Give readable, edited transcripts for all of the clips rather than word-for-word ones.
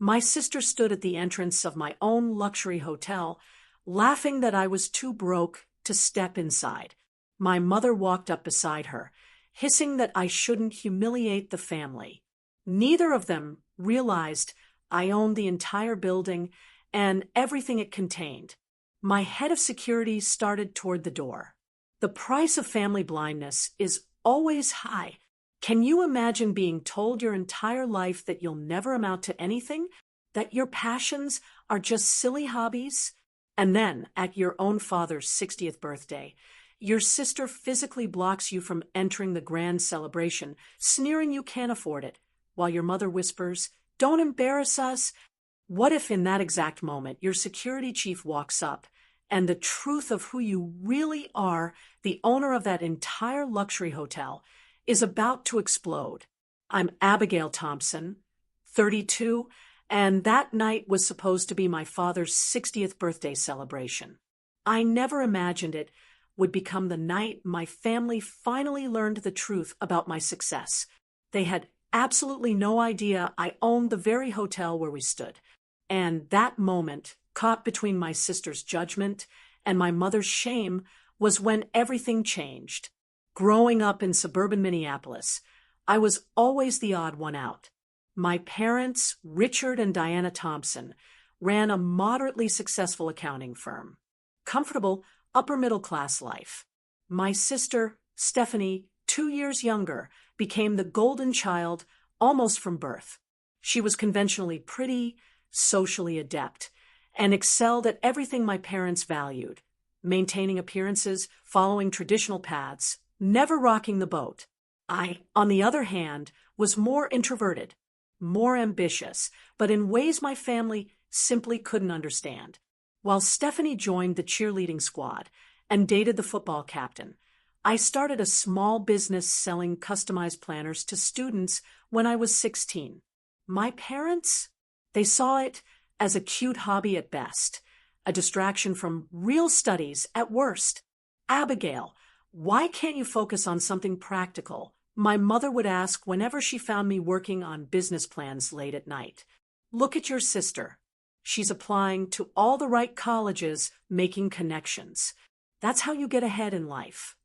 My sister stood at the entrance of my own luxury hotel, laughing that I was too broke to step inside. My mother walked up beside her, hissing that I shouldn't humiliate the family. Neither of them realized I owned the entire building and everything it contained. My head of security started toward the door. The price of family blindness is always high. Can you imagine being told your entire life that you'll never amount to anything? That your passions are just silly hobbies? And then, at your own father's 60th birthday, your sister physically blocks you from entering the grand celebration, sneering you can't afford it, while your mother whispers, "Don't embarrass us." What if in that exact moment your security chief walks up and the truth of who you really are, the owner of that entire luxury hotel, is about to explode? I'm Abigail Thompson, 32, and that night was supposed to be my father's 60th birthday celebration. I never imagined it would become the night my family finally learned the truth about my success. They had absolutely no idea I owned the very hotel where we stood. And that moment, caught between my sister's judgment and my mother's shame, was when everything changed. Growing up in suburban Minneapolis, I was always the odd one out. My parents, Richard and Diana Thompson, ran a moderately successful accounting firm. Comfortable, upper-middle-class life. My sister, Stephanie, 2 years younger, became the golden child almost from birth. She was conventionally pretty, socially adept, and excelled at everything my parents valued: maintaining appearances, following traditional paths, never rocking the boat. I, on the other hand, was more introverted, more ambitious, but in ways my family simply couldn't understand. While Stephanie joined the cheerleading squad and dated the football captain, I started a small business selling customized planners to students when I was 16. My parents? They saw it as a cute hobby at best, a distraction from real studies at worst. "Abigail, why can't you focus on something practical?" my mother would ask whenever she found me working on business plans late at night. "Look at your sister. She's applying to all the right colleges, making connections. That's how you get ahead in life."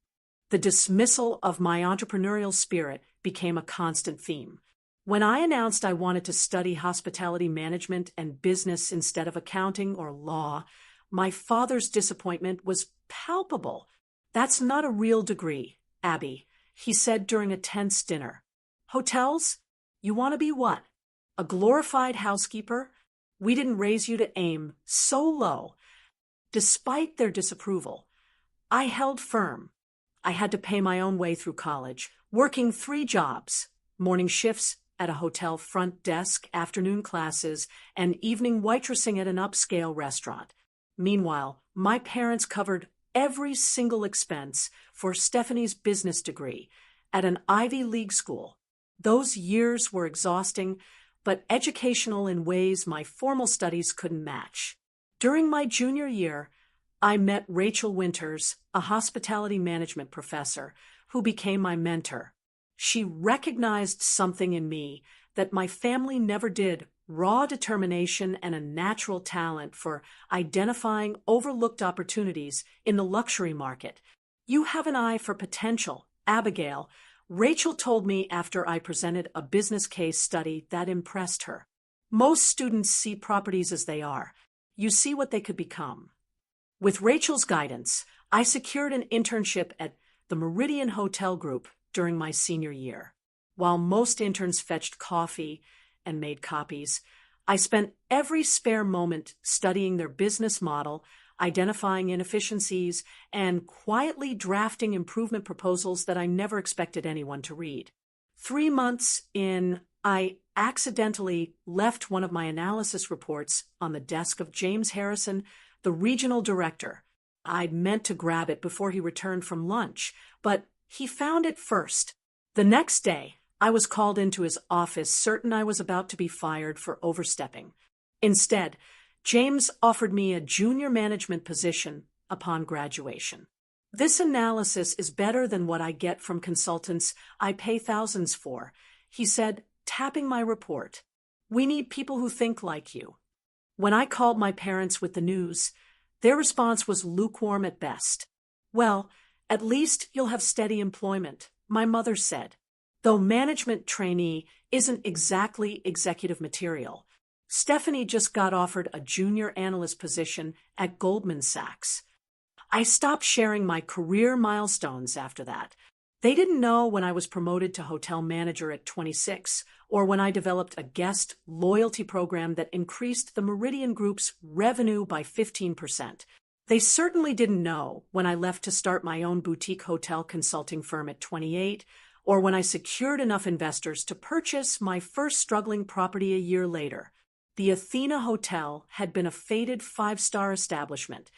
The dismissal of my entrepreneurial spirit became a constant theme. When I announced I wanted to study hospitality management and business instead of accounting or law, my father's disappointment was palpable. "That's not a real degree, Abby," he said during a tense dinner. "Hotels? You want to be what? A glorified housekeeper? We didn't raise you to aim so low." Despite their disapproval, I held firm. I had to pay my own way through college, working 3 jobs: morning shifts at a hotel front desk, afternoon classes, and evening waitressing at an upscale restaurant. Meanwhile, my parents covered every single expense for Stephanie's business degree at an Ivy League school. Those years were exhausting, but educational in ways my formal studies couldn't match. During my junior year, I met Rachel Winters, a hospitality management professor, who became my mentor. She recognized something in me that my family never did: raw determination and a natural talent for identifying overlooked opportunities in the luxury market. "You have an eye for potential, Abigail," Rachel told me after I presented a business case study that impressed her. "Most students see properties as they are. You see what they could become." With Rachel's guidance, I secured an internship at the Meridian Hotel Group during my senior year. While most interns fetched coffee and made copies, I spent every spare moment studying their business model, identifying inefficiencies, and quietly drafting improvement proposals that I never expected anyone to read. 3 months in, I accidentally left one of my analysis reports on the desk of James Harrison, the regional director. I'd meant to grab it before he returned from lunch, but he found it first. The next day, I was called into his office, certain I was about to be fired for overstepping. Instead, James offered me a junior management position upon graduation. "This analysis is better than what I get from consultants I pay thousands for," he said, tapping my report. We need people who think like you. When I called my parents with the news, their response was lukewarm at best. Well, at least you'll have steady employment, my mother said. Though management trainee isn't exactly executive material, Stephanie just got offered a junior analyst position at Goldman Sachs. I stopped sharing my career milestones after that. They didn't know when I was promoted to hotel manager at 26, or when I developed a guest loyalty program that increased the Meridian Group's revenue by 15%. They certainly didn't know when I left to start my own boutique hotel consulting firm at 28, or when I secured enough investors to purchase my first struggling property a year later. The Athena Hotel had been a faded five-star establishment,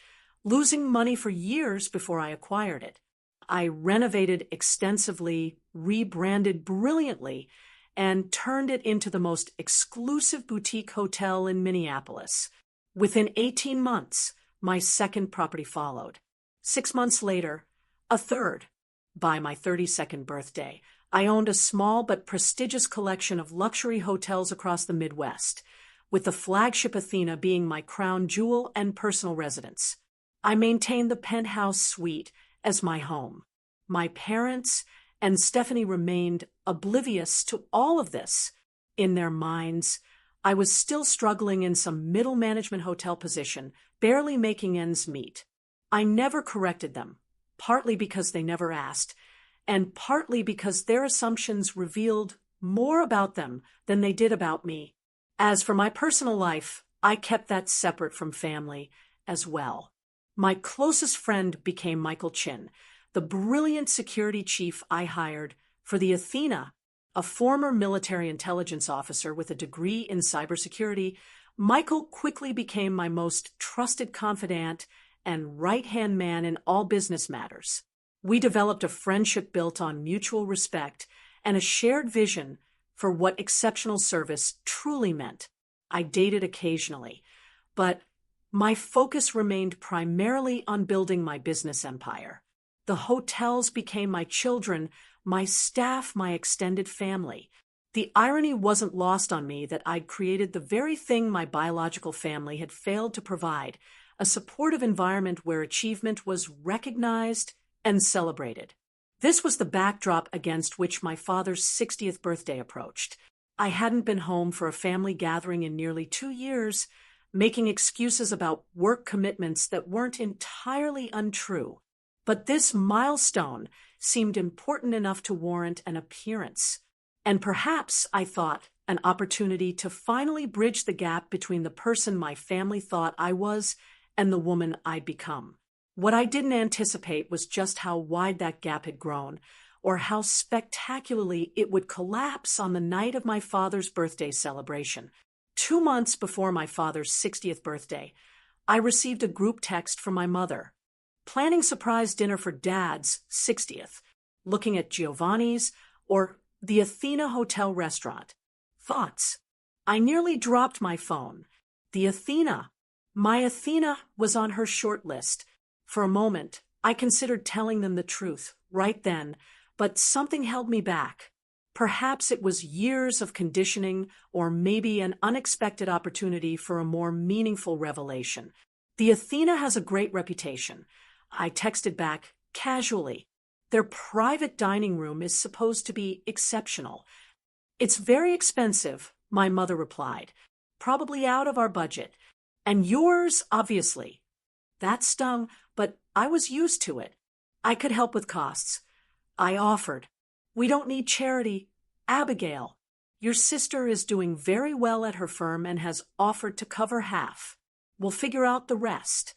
losing money for years before I acquired it. I renovated extensively, rebranded brilliantly, and turned it into the most exclusive boutique hotel in Minneapolis. Within 18 months, my second property followed. 6 months later, a third. By my 32nd birthday, I owned a small but prestigious collection of luxury hotels across the Midwest, with the flagship Athena being my crown jewel and personal residence. I maintained the penthouse suite as my home. My parents and Stephanie remained oblivious to all of this. In their minds, I was still struggling in some middle management hotel position, barely making ends meet. I never corrected them, partly because they never asked, and partly because their assumptions revealed more about them than they did about me. As for my personal life, I kept that separate from family as well. My closest friend became Michael Chin, the brilliant security chief I hired for the Athena, a former military intelligence officer with a degree in cybersecurity. Michael quickly became my most trusted confidant and right-hand man in all business matters. We developed a friendship built on mutual respect and a shared vision for what exceptional service truly meant. I dated occasionally, but my focus remained primarily on building my business empire. The hotels became my children, my staff, my extended family. The irony wasn't lost on me that I'd created the very thing my biological family had failed to provide, a supportive environment where achievement was recognized and celebrated. This was the backdrop against which my father's 60th birthday approached. I hadn't been home for a family gathering in nearly 2 years, making excuses about work commitments that weren't entirely untrue. But this milestone seemed important enough to warrant an appearance. And perhaps, I thought, an opportunity to finally bridge the gap between the person my family thought I was and the woman I'd become. What I didn't anticipate was just how wide that gap had grown, or how spectacularly it would collapse on the night of my father's birthday celebration. 2 months before my father's 60th birthday, I received a group text from my mother. Planning surprise dinner for Dad's 60th, looking at Giovanni's or the Athena Hotel restaurant. Thoughts. I nearly dropped my phone. The Athena. My Athena was on her short list. For a moment, I considered telling them the truth right then, but something held me back. Perhaps it was years of conditioning, or maybe an unexpected opportunity for a more meaningful revelation. The Athena has a great reputation. I texted back casually. Their private dining room is supposed to be exceptional. It's very expensive, my mother replied. Probably out of our budget. And yours, obviously. That stung, but I was used to it. I could help with costs. I offered. We don't need charity. Abigail, your sister is doing very well at her firm and has offered to cover half. We'll figure out the rest.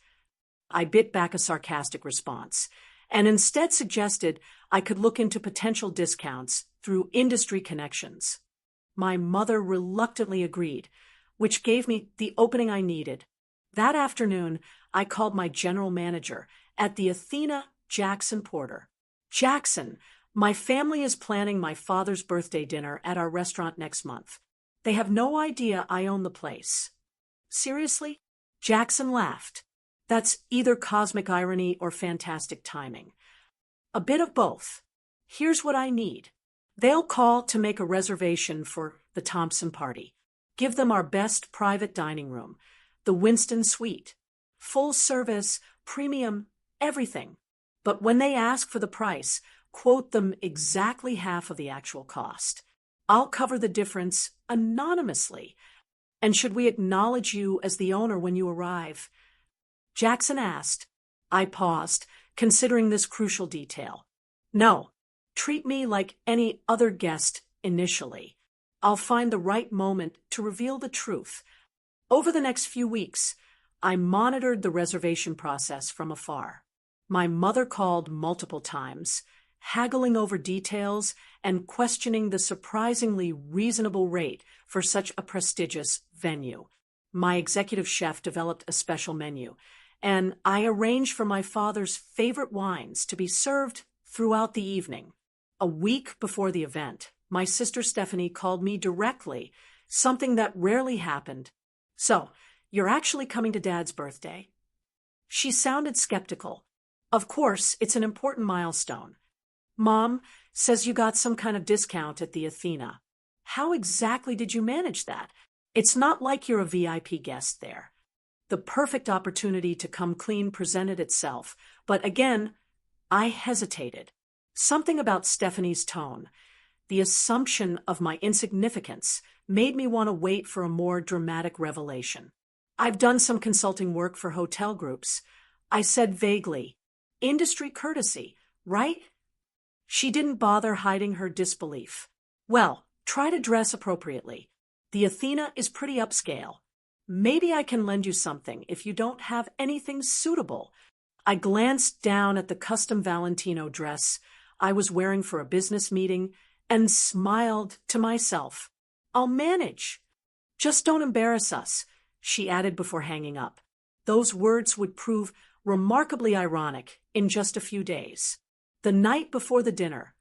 I bit back a sarcastic response, and instead suggested I could look into potential discounts through industry connections. My mother reluctantly agreed, which gave me the opening I needed. That afternoon, I called my general manager at the Athena, Jackson Porter. Jackson, my family is planning my father's birthday dinner at our restaurant next month. They have no idea I own the place. Seriously? Jackson laughed. That's either cosmic irony or fantastic timing. A bit of both. Here's what I need. They'll call to make a reservation for the Thompson party. Give them our best private dining room, the Winston Suite. Full service, premium, everything. But when they ask for the price, quote them exactly half of the actual cost. I'll cover the difference anonymously. And should we acknowledge you as the owner when you arrive? Jackson asked. I paused, considering this crucial detail. No, treat me like any other guest initially. I'll find the right moment to reveal the truth. Over the next few weeks, I monitored the reservation process from afar. My mother called multiple times, haggling over details and questioning the surprisingly reasonable rate for such a prestigious venue. My executive chef developed a special menu, and I arranged for my father's favorite wines to be served throughout the evening. A week before the event, my sister Stephanie called me directly, something that rarely happened. So, you're actually coming to Dad's birthday? She sounded skeptical. Of course, it's an important milestone. Mom says you got some kind of discount at the Athena. How exactly did you manage that? It's not like you're a VIP guest there. The perfect opportunity to come clean presented itself, but again, I hesitated. Something about Stephanie's tone, the assumption of my insignificance, made me want to wait for a more dramatic revelation. I've done some consulting work for hotel groups. I said vaguely, industry courtesy, right? She didn't bother hiding her disbelief. Well, try to dress appropriately. The Athena is pretty upscale. Maybe I can lend you something if you don't have anything suitable. I glanced down at the custom Valentino dress I was wearing for a business meeting and smiled to myself. I'll manage. Just don't embarrass us, she added before hanging up. Those words would prove remarkably ironic in just a few days. The night before the dinner,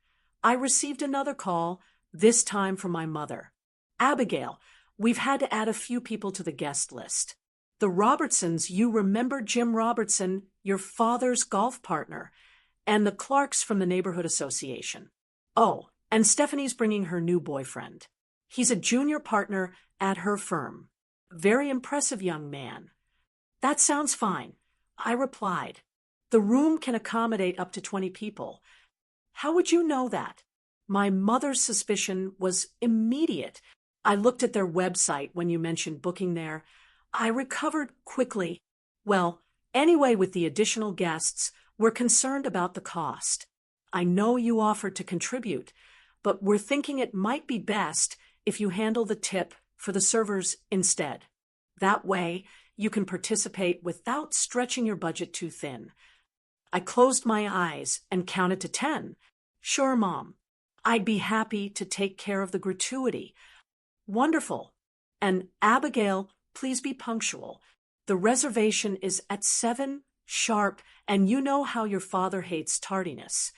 I received another call, this time from my mother. Abigail, we've had to add a few people to the guest list. The Robertsons, you remember Jim Robertson, your father's golf partner, and the Clarks from the neighborhood association. Oh, and Stephanie's bringing her new boyfriend. He's a junior partner at her firm. Very impressive young man. That sounds fine, I replied. The room can accommodate up to 20 people. How would you know that? My mother's suspicion was immediate. I looked at their website when you mentioned booking there. I recovered quickly. Well, anyway, with the additional guests, we're concerned about the cost. I know you offered to contribute, but we're thinking it might be best if you handle the tip for the servers instead. That way, you can participate without stretching your budget too thin. I closed my eyes and counted to 10. Sure, Mom. I'd be happy to take care of the gratuity. Wonderful. And Abigail, please be punctual. The reservation is at 7 sharp, and you know how your father hates tardiness.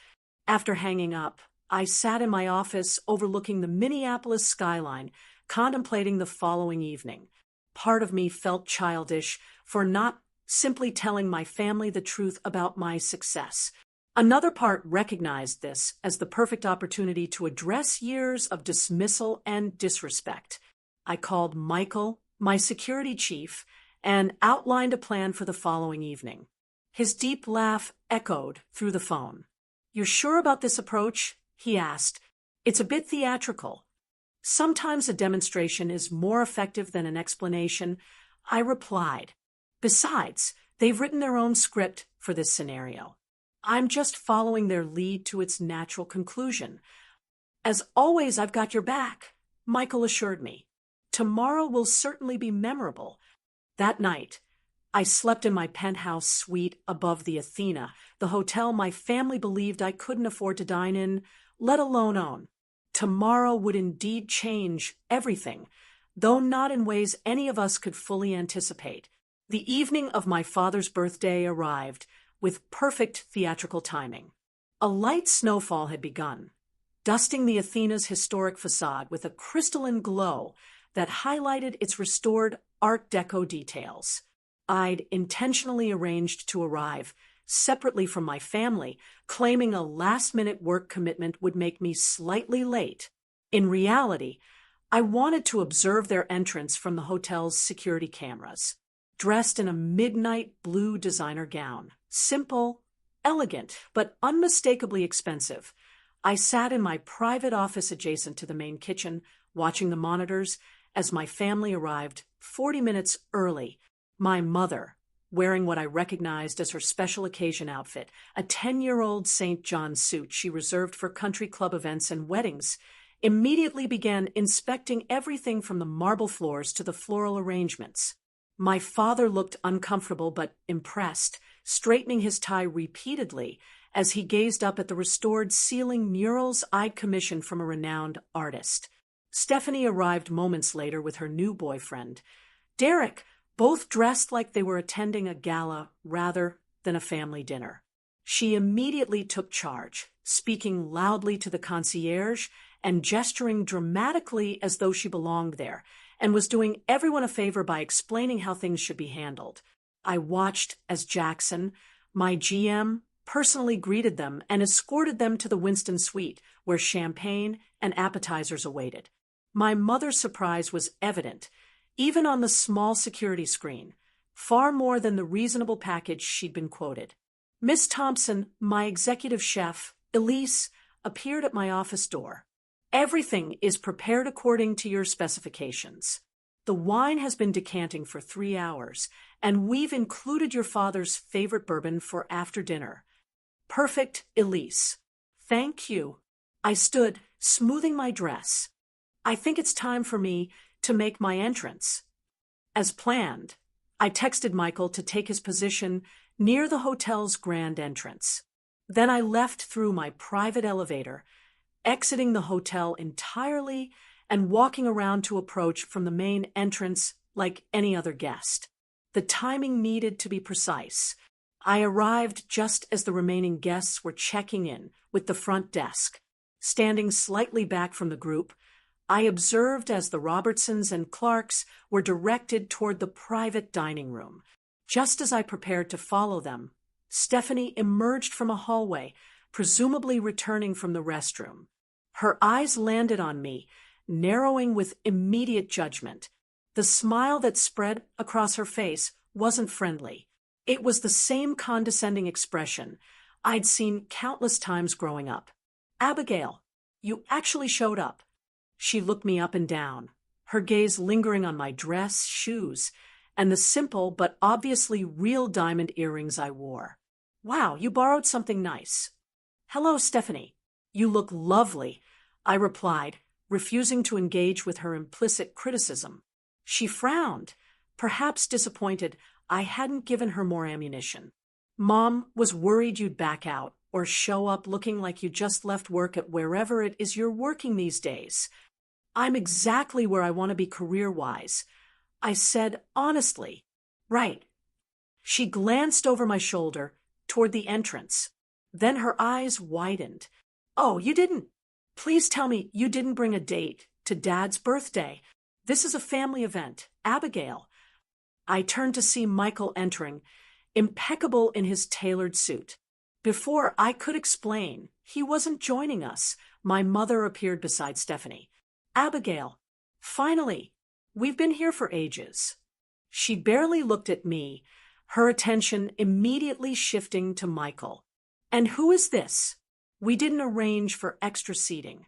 After hanging up, I sat in my office overlooking the Minneapolis skyline, contemplating the following evening. Part of me felt childish for not simply telling my family the truth about my success. Another part recognized this as the perfect opportunity to address years of dismissal and disrespect. I called Michael, my security chief, and outlined a plan for the following evening. His deep laugh echoed through the phone. "You're sure about this approach?" he asked. "It's a bit theatrical." "Sometimes a demonstration is more effective than an explanation," I replied. "Besides, they've written their own script for this scenario. I'm just following their lead to its natural conclusion." "As always, I've got your back," Michael assured me. "Tomorrow will certainly be memorable." That night, I slept in my penthouse suite above the Athena, the hotel my family believed I couldn't afford to dine in, let alone own. Tomorrow would indeed change everything, though not in ways any of us could fully anticipate. The evening of my father's birthday arrived, with perfect theatrical timing. A light snowfall had begun, dusting the Athena's historic facade with a crystalline glow that highlighted its restored Art Deco details. I'd intentionally arranged to arrive separately from my family, claiming a last-minute work commitment would make me slightly late. In reality, I wanted to observe their entrance from the hotel's security cameras. Dressed in a midnight blue designer gown, simple, elegant, but unmistakably expensive, I sat in my private office adjacent to the main kitchen, watching the monitors as my family arrived 40 minutes early. My mother, wearing what I recognized as her special occasion outfit, a 10-year-old St. John suit she reserved for country club events and weddings, immediately began inspecting everything from the marble floors to the floral arrangements. My father looked uncomfortable but impressed, straightening his tie repeatedly as he gazed up at the restored ceiling murals I'd commissioned from a renowned artist. Stephanie arrived moments later with her new boyfriend, Derek, both dressed like they were attending a gala rather than a family dinner. She immediately took charge, speaking loudly to the concierge and gesturing dramatically as though she belonged there, and was doing everyone a favor by explaining how things should be handled. I watched as Jackson, my GM, personally greeted them and escorted them to the Winston suite, where champagne and appetizers awaited. My mother's surprise was evident, even on the small security screen, far more than the reasonable package she'd been quoted. Miss Thompson, my executive chef, Elise, appeared at my office door. Everything is prepared according to your specifications. The wine has been decanting for 3 hours, and we've included your father's favorite bourbon for after dinner. Perfect, Elise. Thank you. I stood, smoothing my dress. I think it's time for me to make my entrance. As planned, I texted Michael to take his position near the hotel's grand entrance. Then I left through my private elevator, exiting the hotel entirely and walking around to approach from the main entrance like any other guest. The timing needed to be precise. I arrived just as the remaining guests were checking in with the front desk. Standing slightly back from the group, I observed as the Robertsons and Clarks were directed toward the private dining room. Just as I prepared to follow them, Stephanie emerged from a hallway, presumably returning from the restroom. Her eyes landed on me, narrowing with immediate judgment. The smile that spread across her face wasn't friendly. It was the same condescending expression I'd seen countless times growing up. "Abigail, you actually showed up." She looked me up and down, her gaze lingering on my dress, shoes, and the simple but obviously real diamond earrings I wore. "Wow, you borrowed something nice." "Hello, Stephanie. You look lovely," I replied, refusing to engage with her implicit criticism. She frowned, perhaps disappointed I hadn't given her more ammunition. "Mom was worried you'd back out or show up looking like you just left work at wherever it is you're working these days. I'm exactly where I want to be career-wise," I said honestly. "Right." She glanced over my shoulder toward the entrance. Then her eyes widened. "Oh, you didn't. Please tell me you didn't bring a date to Dad's birthday. This is a family event, Abigail." I turned to see Michael entering, impeccable in his tailored suit. Before I could explain, he wasn't joining us. My mother appeared beside Stephanie. "Abigail, finally, we've been here for ages." She barely looked at me, her attention immediately shifting to Michael. "And who is this? We didn't arrange for extra seating."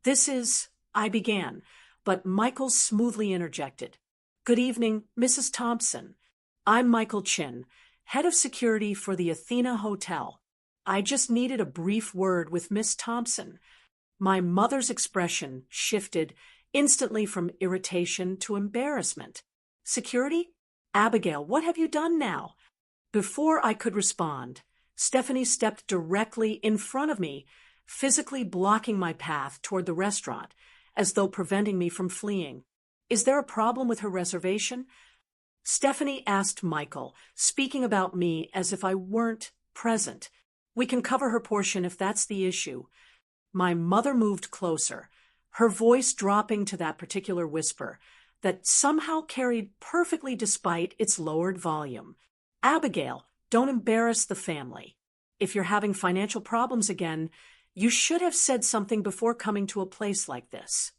"This is," I began, but Michael smoothly interjected. "Good evening, Mrs. Thompson. I'm Michael Chin, head of security for the Athena Hotel. I just needed a brief word with Miss Thompson." My mother's expression shifted instantly from irritation to embarrassment. "Security? Abigail, what have you done now?" Before I could respond, Stephanie stepped directly in front of me, physically blocking my path toward the restaurant, as though preventing me from fleeing. "Is there a problem with her reservation?" Stephanie asked Michael, speaking about me as if I weren't present. "We can cover her portion if that's the issue." My mother moved closer, her voice dropping to that particular whisper that somehow carried perfectly despite its lowered volume. "Abigail, don't embarrass the family. If you're having financial problems again, you should have said something before coming to a place like this."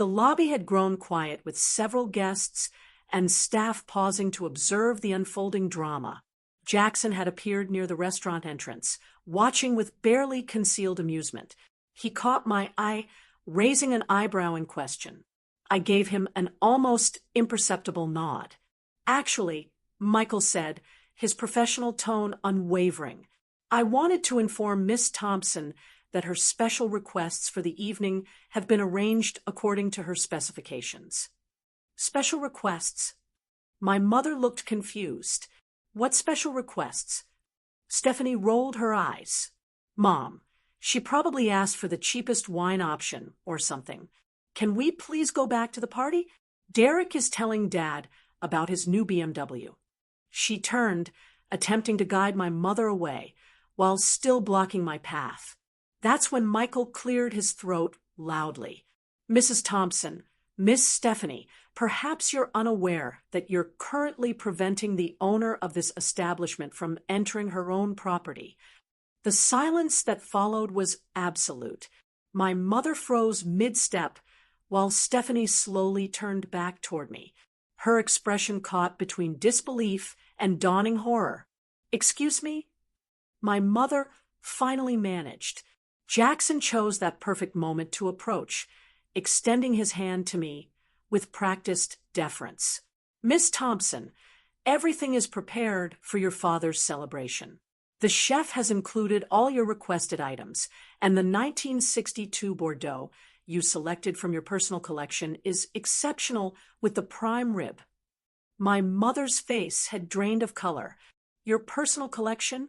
The lobby had grown quiet with several guests and staff pausing to observe the unfolding drama. Jackson had appeared near the restaurant entrance, watching with barely concealed amusement. He caught my eye, raising an eyebrow in question. I gave him an almost imperceptible nod. "Actually," Michael said, his professional tone unwavering, "I wanted to inform Miss Thompson that her special requests for the evening have been arranged according to her specifications." "Special requests?" My mother looked confused. "What special requests?" Stephanie rolled her eyes. "Mom, she probably asked for the cheapest wine option or something. Can we please go back to the party? Derek is telling Dad about his new BMW." She turned, attempting to guide my mother away, while still blocking my path. That's when Michael cleared his throat loudly. "Mrs. Thompson, Miss Stephanie, perhaps you're unaware that you're currently preventing the owner of this establishment from entering her own property." The silence that followed was absolute. My mother froze mid-step, while Stephanie slowly turned back toward me, her expression caught between disbelief and dawning horror. "Excuse me?" My mother finally managed. Jackson chose that perfect moment to approach, extending his hand to me with practiced deference. "Miss Thompson, everything is prepared for your father's celebration. The chef has included all your requested items, and the 1962 Bordeaux you selected from your personal collection is exceptional with the prime rib." My mother's face had drained of color. "Your personal collection?"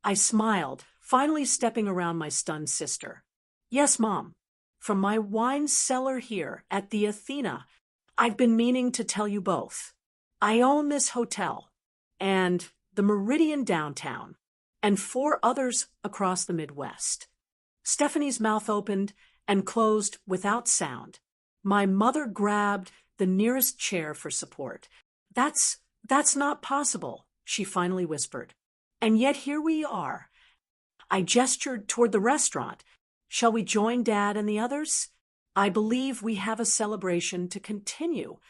I smiled, finally stepping around my stunned sister. "Yes, Mom. From my wine cellar here at the Athena. I've been meaning to tell you both. I own this hotel, and the Meridian downtown, and 4 others across the Midwest." Stephanie's mouth opened and closed without sound. My mother grabbed the nearest chair for support. That's not possible," she finally whispered. "And yet here we are." I gestured toward the restaurant. "Shall we join Dad and the others? I believe we have a celebration to continue."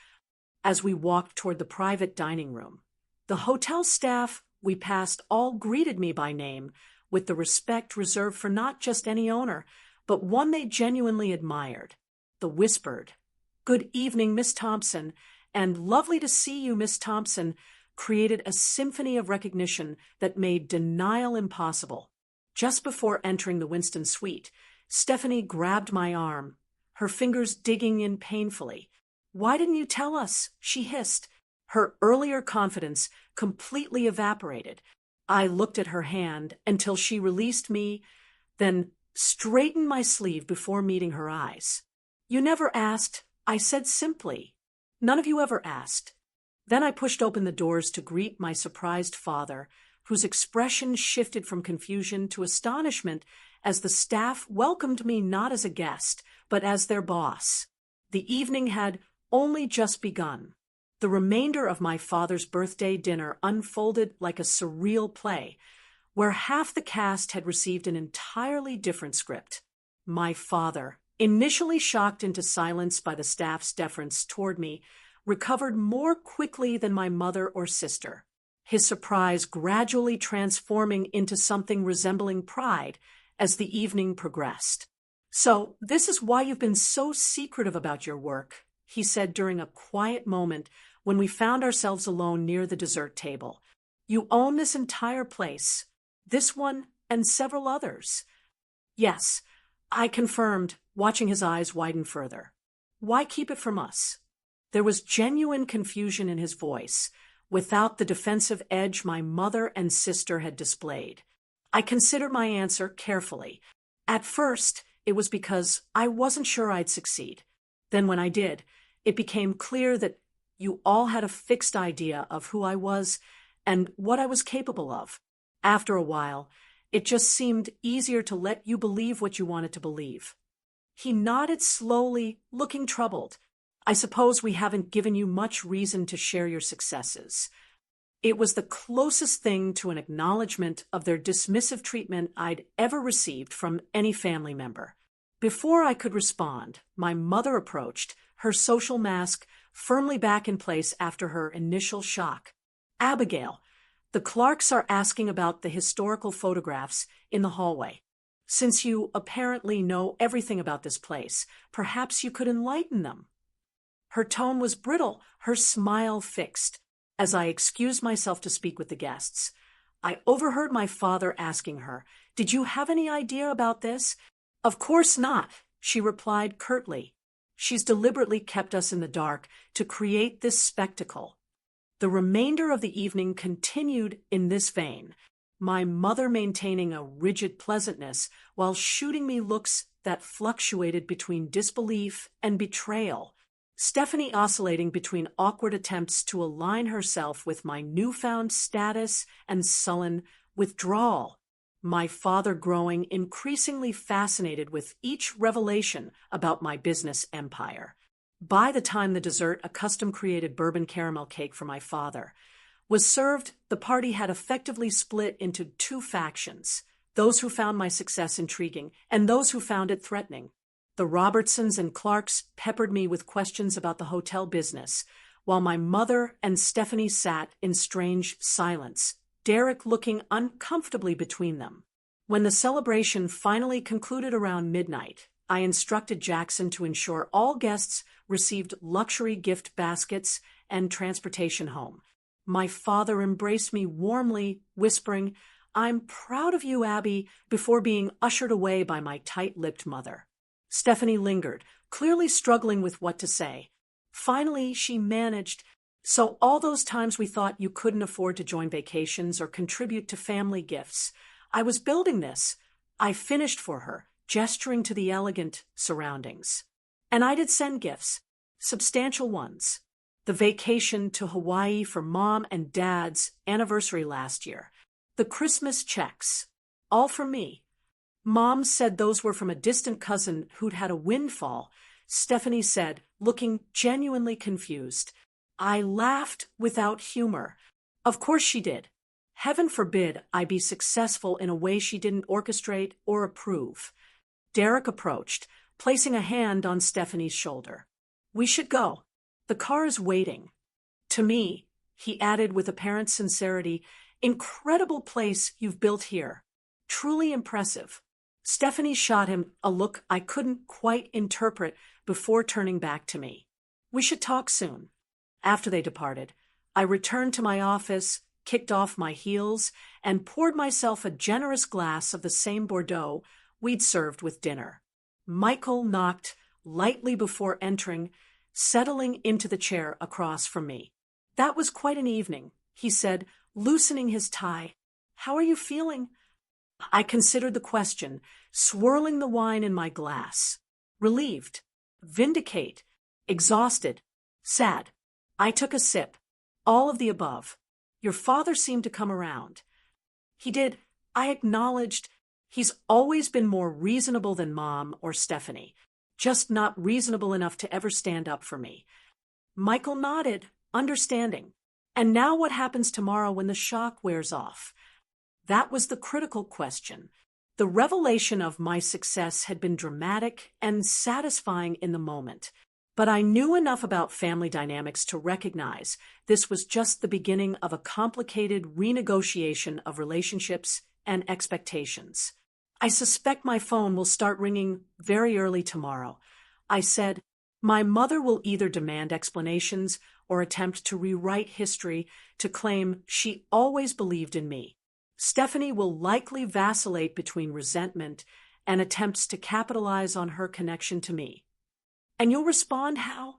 As we walked toward the private dining room, the hotel staff we passed all greeted me by name, with the respect reserved for not just any owner, but one they genuinely admired. The whispered, "Good evening, Miss Thompson," and "Lovely to see you, Miss Thompson," created a symphony of recognition that made denial impossible. Just before entering the Winston suite, Stephanie grabbed my arm, her fingers digging in painfully. "Why didn't you tell us?" she hissed. Her earlier confidence completely evaporated. I looked at her hand until she released me, then straightened my sleeve before meeting her eyes. "You never asked," I said simply. "None of you ever asked." Then I pushed open the doors to greet my surprised father, whose expression shifted from confusion to astonishment as the staff welcomed me not as a guest, but as their boss. The evening had only just begun. The remainder of my father's birthday dinner unfolded like a surreal play, where half the cast had received an entirely different script. My father, initially shocked into silence by the staff's deference toward me, recovered more quickly than my mother or sister, his surprise gradually transforming into something resembling pride as the evening progressed. "So, this is why you've been so secretive about your work," he said during a quiet moment when we found ourselves alone near the dessert table. "You own this entire place, this one and several others." "Yes," I confirmed, watching his eyes widen further. "Why keep it from us?" There was genuine confusion in his voice, without the defensive edge my mother and sister had displayed. I considered my answer carefully. At first, it was because I wasn't sure I'd succeed. Then when I did, it became clear that you all had a fixed idea of who I was and what I was capable of. After a while, it just seemed easier to let you believe what you wanted to believe. He nodded slowly, looking troubled. "I suppose we haven't given you much reason to share your successes." It was the closest thing to an acknowledgement of their dismissive treatment I'd ever received from any family member. Before I could respond, my mother approached, her social mask firmly back in place after her initial shock. Abigail, the Clarks are asking about the historical photographs in the hallway. Since you apparently know everything about this place, perhaps you could enlighten them. Her tone was brittle, her smile fixed. As I excused myself to speak with the guests, I overheard my father asking her, "Did you have any idea about this?" "Of course not," she replied curtly. "She's deliberately kept us in the dark to create this spectacle." The remainder of the evening continued in this vein, my mother maintaining a rigid pleasantness while shooting me looks that fluctuated between disbelief and betrayal. Stephanie oscillating between awkward attempts to align herself with my newfound status and sullen withdrawal. My father growing increasingly fascinated with each revelation about my business empire. By the time the dessert, a custom-created bourbon caramel cake for my father, was served, the party had effectively split into two factions, those who found my success intriguing and those who found it threatening. The Robertsons and Clarks peppered me with questions about the hotel business, while my mother and Stephanie sat in strange silence, Derek looking uncomfortably between them. When the celebration finally concluded around midnight, I instructed Jackson to ensure all guests received luxury gift baskets and transportation home. My father embraced me warmly, whispering, "I'm proud of you, Abby," before being ushered away by my tight-lipped mother. Stephanie lingered, clearly struggling with what to say. Finally, she managed, "So all those times we thought you couldn't afford to join vacations or contribute to family gifts, I was building this." I finished for her, gesturing to the elegant surroundings. And I did send gifts, substantial ones. The vacation to Hawaii for Mom and Dad's anniversary last year. The Christmas checks, all for me. Mom said those were from a distant cousin who'd had a windfall, Stephanie said, looking genuinely confused. I laughed without humor. Of course she did. Heaven forbid I be successful in a way she didn't orchestrate or approve. Derek approached, placing a hand on Stephanie's shoulder. "We should go. The car is waiting." To me, he added with apparent sincerity, "Incredible place you've built here. Truly impressive." Stephanie shot him a look I couldn't quite interpret before turning back to me. "We should talk soon." After they departed, I returned to my office, kicked off my heels, and poured myself a generous glass of the same Bordeaux we'd served with dinner. Michael knocked lightly before entering, settling into the chair across from me. "That was quite an evening," he said, loosening his tie. "How are you feeling?" I considered the question, swirling the wine in my glass. Relieved, vindicate, exhausted, sad. I took a sip. All of the above. "Your father seemed to come around." "He did," I acknowledged. "He's always been more reasonable than Mom or Stephanie, just not reasonable enough to ever stand up for me." Michael nodded, understanding. "And now what happens tomorrow when the shock wears off?" That was the critical question. The revelation of my success had been dramatic and satisfying in the moment, but I knew enough about family dynamics to recognize this was just the beginning of a complicated renegotiation of relationships and expectations. "I suspect my phone will start ringing very early tomorrow," I said. "My mother will either demand explanations or attempt to rewrite history to claim she always believed in me. Stephanie will likely vacillate between resentment and attempts to capitalize on her connection to me." "And you'll respond how?"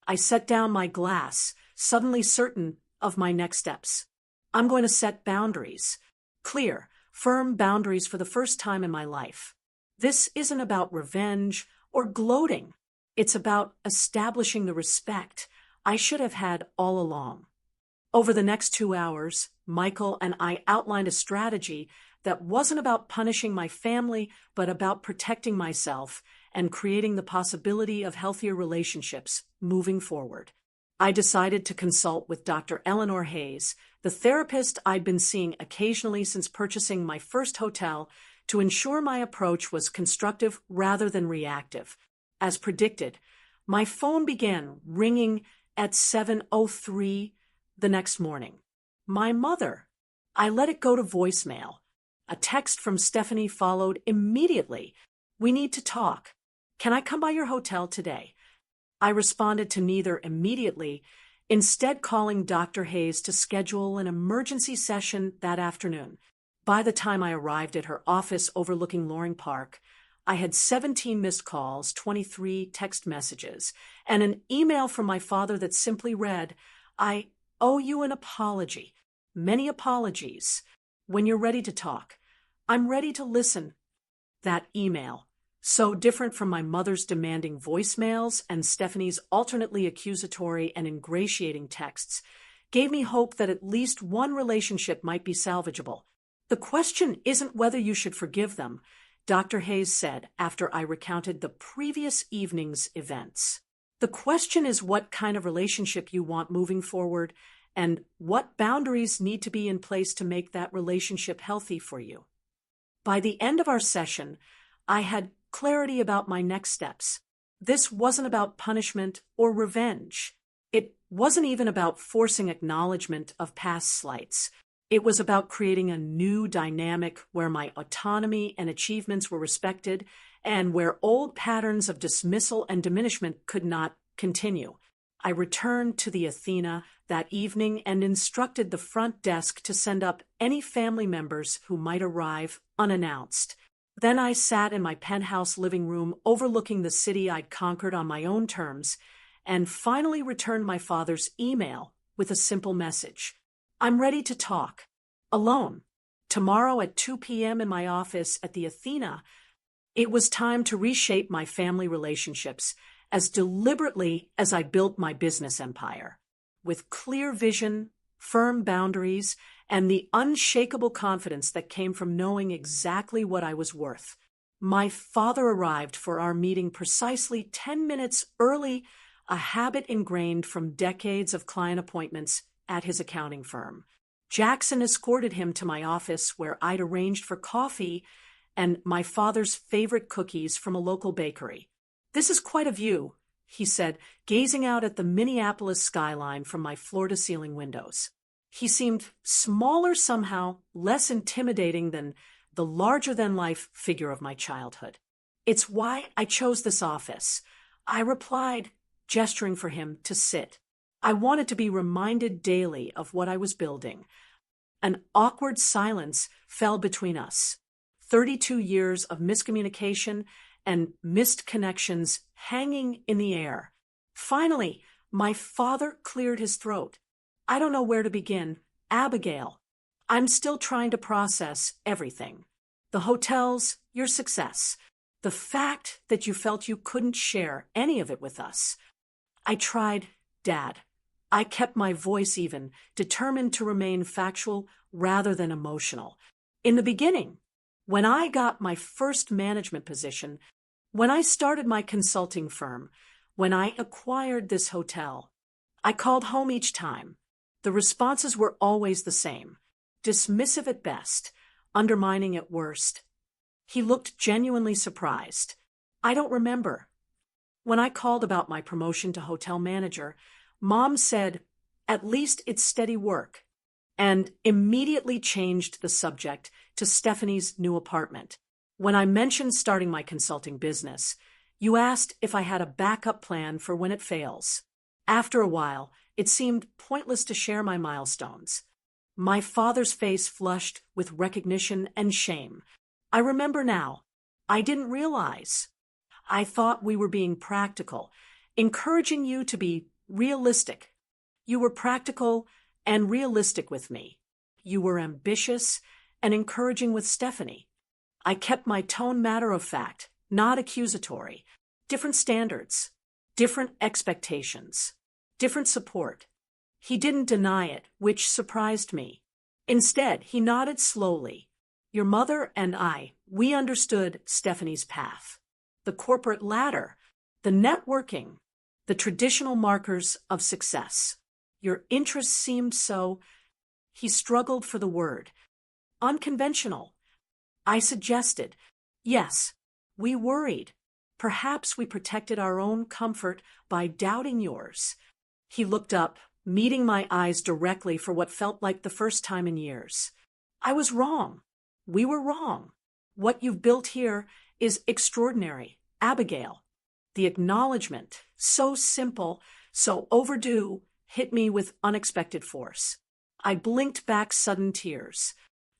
I set down my glass, suddenly certain of my next steps. "I'm going to set boundaries. Clear, firm boundaries for the first time in my life. This isn't about revenge or gloating. It's about establishing the respect I should have had all along." Over the next 2 hours, Michael and I outlined a strategy that wasn't about punishing my family, but about protecting myself and creating the possibility of healthier relationships moving forward. I decided to consult with Dr. Eleanor Hayes, the therapist I'd been seeing occasionally since purchasing my first hotel, to ensure my approach was constructive rather than reactive. As predicted, my phone began ringing at 7:03 the next morning. My mother. I let it go to voicemail. A text from Stephanie followed immediately. "We need to talk. Can I come by your hotel today?" I responded to neither immediately, instead calling Dr. Hayes to schedule an emergency session that afternoon. By the time I arrived at her office overlooking Loring Park, I had 17 missed calls, 23 text messages, and an email from my father that simply read, "I owe you an apology. Many apologies. When you're ready to talk, I'm ready to listen." That email, so different from my mother's demanding voicemails and Stephanie's alternately accusatory and ingratiating texts, gave me hope that at least one relationship might be salvageable. "The question isn't whether you should forgive them," Dr. Hayes said after I recounted the previous evening's events. "The question is what kind of relationship you want moving forward and what boundaries need to be in place to make that relationship healthy for you." By the end of our session, I had clarity about my next steps. This wasn't about punishment or revenge. It wasn't even about forcing acknowledgement of past slights. It was about creating a new dynamic where my autonomy and achievements were respected and where old patterns of dismissal and diminishment could not continue. I returned to the Athena that evening and instructed the front desk to send up any family members who might arrive unannounced. Then I sat in my penthouse living room overlooking the city I'd conquered on my own terms and finally returned my father's email with a simple message. "I'm ready to talk. Alone. Tomorrow at 2 p.m. in my office at the Athena." It was time to reshape my family relationships as deliberately as I built my business empire. With clear vision, firm boundaries, and the unshakable confidence that came from knowing exactly what I was worth. My father arrived for our meeting precisely 10 minutes early, a habit ingrained from decades of client appointments at his accounting firm. Jackson escorted him to my office where I'd arranged for coffee and my father's favorite cookies from a local bakery. "This is quite a view," he said, gazing out at the Minneapolis skyline from my floor-to-ceiling windows. He seemed smaller somehow, less intimidating than the larger-than-life figure of my childhood. "It's why I chose this office," I replied, gesturing for him to sit. I wanted to be reminded daily of what I was building. An awkward silence fell between us. 32 years of miscommunication and missed connections hanging in the air. Finally, my father cleared his throat. "I don't know where to begin. Abigail, I'm still trying to process everything. The hotels, your success, the fact that you felt you couldn't share any of it with us." I tried, Dad. I kept my voice even, determined to remain factual rather than emotional. "In the beginning, when I got my first management position, when I started my consulting firm, when I acquired this hotel, I called home each time. The responses were always the same, dismissive at best, undermining at worst." He looked genuinely surprised. "I don't remember. When I called about my promotion to hotel manager, Mom said, 'At least it's steady work,' and immediately changed the subject to Stephanie's new apartment. When I mentioned starting my consulting business, you asked if I had a backup plan for when it fails. After a while, it seemed pointless to share my milestones." My father's face flushed with recognition and shame. "I remember now. I didn't realize. I thought we were being practical, encouraging you to be realistic. You were practical and realistic with me. You were ambitious and encouraging with Stephanie. I kept my tone matter-of-fact, not accusatory. Different standards, different expectations, different support." He didn't deny it, which surprised me. Instead, he nodded slowly. "Your mother and I, we understood Stephanie's path. The corporate ladder, the networking, the traditional markers of success. Your interests seemed so," he struggled for the word, "unconventional. I suggested. Yes, we worried. Perhaps we protected our own comfort by doubting yours. He looked up, meeting my eyes directly for what felt like the first time in years. I was wrong. We were wrong. What you've built here is extraordinary, Abigail. The acknowledgement, so simple, so overdue, hit me with unexpected force. I blinked back sudden tears.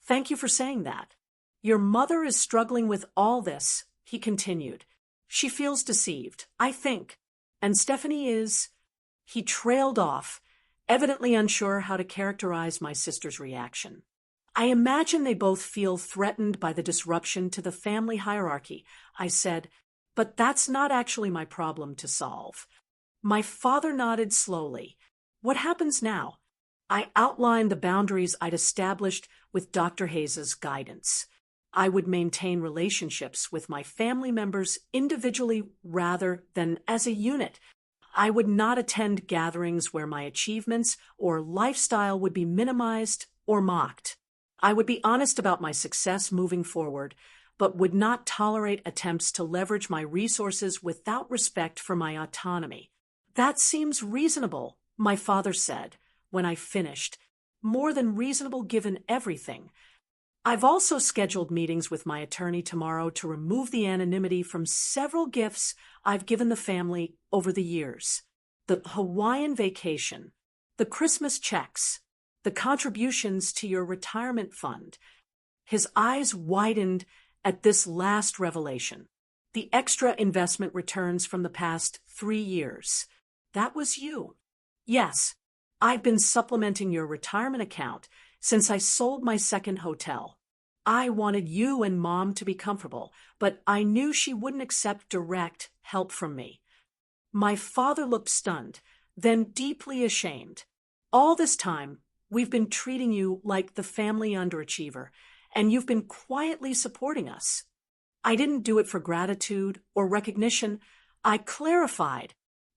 Thank you for saying that. Your mother is struggling with all this, he continued. She feels deceived, I think. And Stephanie is... He trailed off, evidently unsure how to characterize my sister's reaction. I imagine they both feel threatened by the disruption to the family hierarchy, I said, but that's not actually my problem to solve. My father nodded slowly. What happens now? I outlined the boundaries I'd established with Dr. Hayes's guidance. I would maintain relationships with my family members individually rather than as a unit. I would not attend gatherings where my achievements or lifestyle would be minimized or mocked. I would be honest about my success moving forward, but would not tolerate attempts to leverage my resources without respect for my autonomy. That seems reasonable, my father said, when I finished. More than reasonable given everything. I've also scheduled meetings with my attorney tomorrow to remove the anonymity from several gifts I've given the family over the years. The Hawaiian vacation, the Christmas checks, the contributions to your retirement fund. His eyes widened at this last revelation. The extra investment returns from the past 3 years. That was you. Yes, I've been supplementing your retirement account since I sold my second hotel. I wanted you and Mom to be comfortable, but I knew she wouldn't accept direct help from me. My father looked stunned, then deeply ashamed. All this time, we've been treating you like the family underachiever, and you've been quietly supporting us. I didn't do it for gratitude or recognition. I clarified.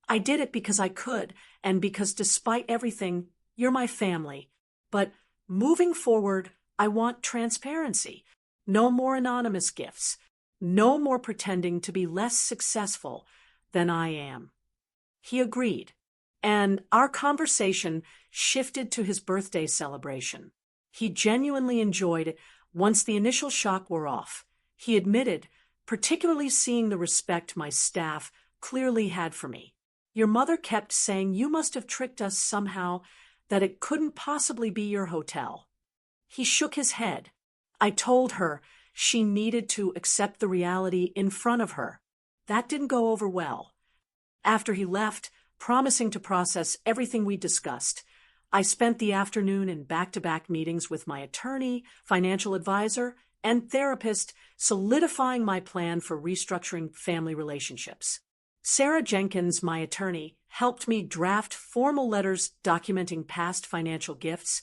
I did it because I could, and because despite everything, you're my family. But moving forward, I want transparency. No more anonymous gifts. No more pretending to be less successful than I am. He agreed, and our conversation shifted to his birthday celebration. He genuinely enjoyed it once the initial shock wore off. He admitted, particularly seeing the respect my staff clearly had for me. Your mother kept saying you must have tricked us somehow, that it couldn't possibly be your hotel. He shook his head. I told her she needed to accept the reality in front of her. That didn't go over well. After he left, promising to process everything we discussed, I spent the afternoon in back-to-back meetings with my attorney, financial advisor, and therapist, solidifying my plan for restructuring family relationships. Sarah Jenkins, my attorney, helped me draft formal letters documenting past financial gifts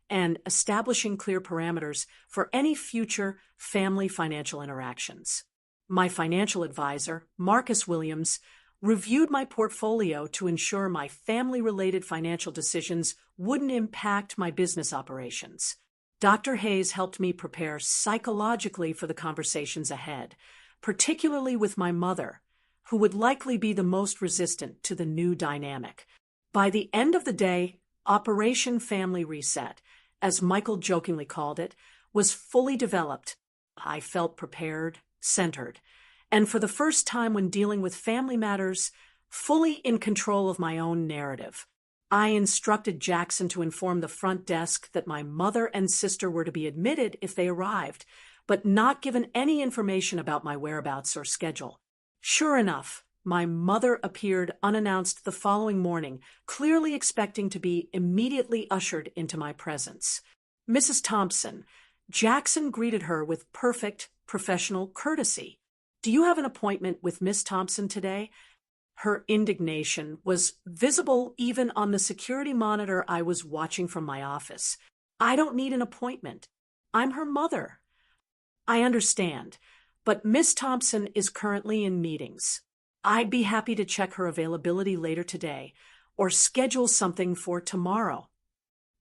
and establishing clear parameters for any future family financial interactions. My financial advisor, Marcus Williams, reviewed my portfolio to ensure my family-related financial decisions wouldn't impact my business operations. Dr. Hayes helped me prepare psychologically for the conversations ahead, particularly with my mother, who would likely be the most resistant to the new dynamic. By the end of the day, Operation Family Reset, as Michael jokingly called it, was fully developed. I felt prepared, centered, and for the first time when dealing with family matters, fully in control of my own narrative. I instructed Jackson to inform the front desk that my mother and sister were to be admitted if they arrived, but not given any information about my whereabouts or schedule. Sure enough, my mother appeared unannounced the following morning, clearly expecting to be immediately ushered into my presence. Mrs. Thompson, Jackson greeted her with perfect professional courtesy. "Do you have an appointment with Miss Thompson today?" Her indignation was visible even on the security monitor I was watching from my office. "I don't need an appointment. I'm her mother." "I understand, but Miss Thompson is currently in meetings. I'd be happy to check her availability later today or schedule something for tomorrow."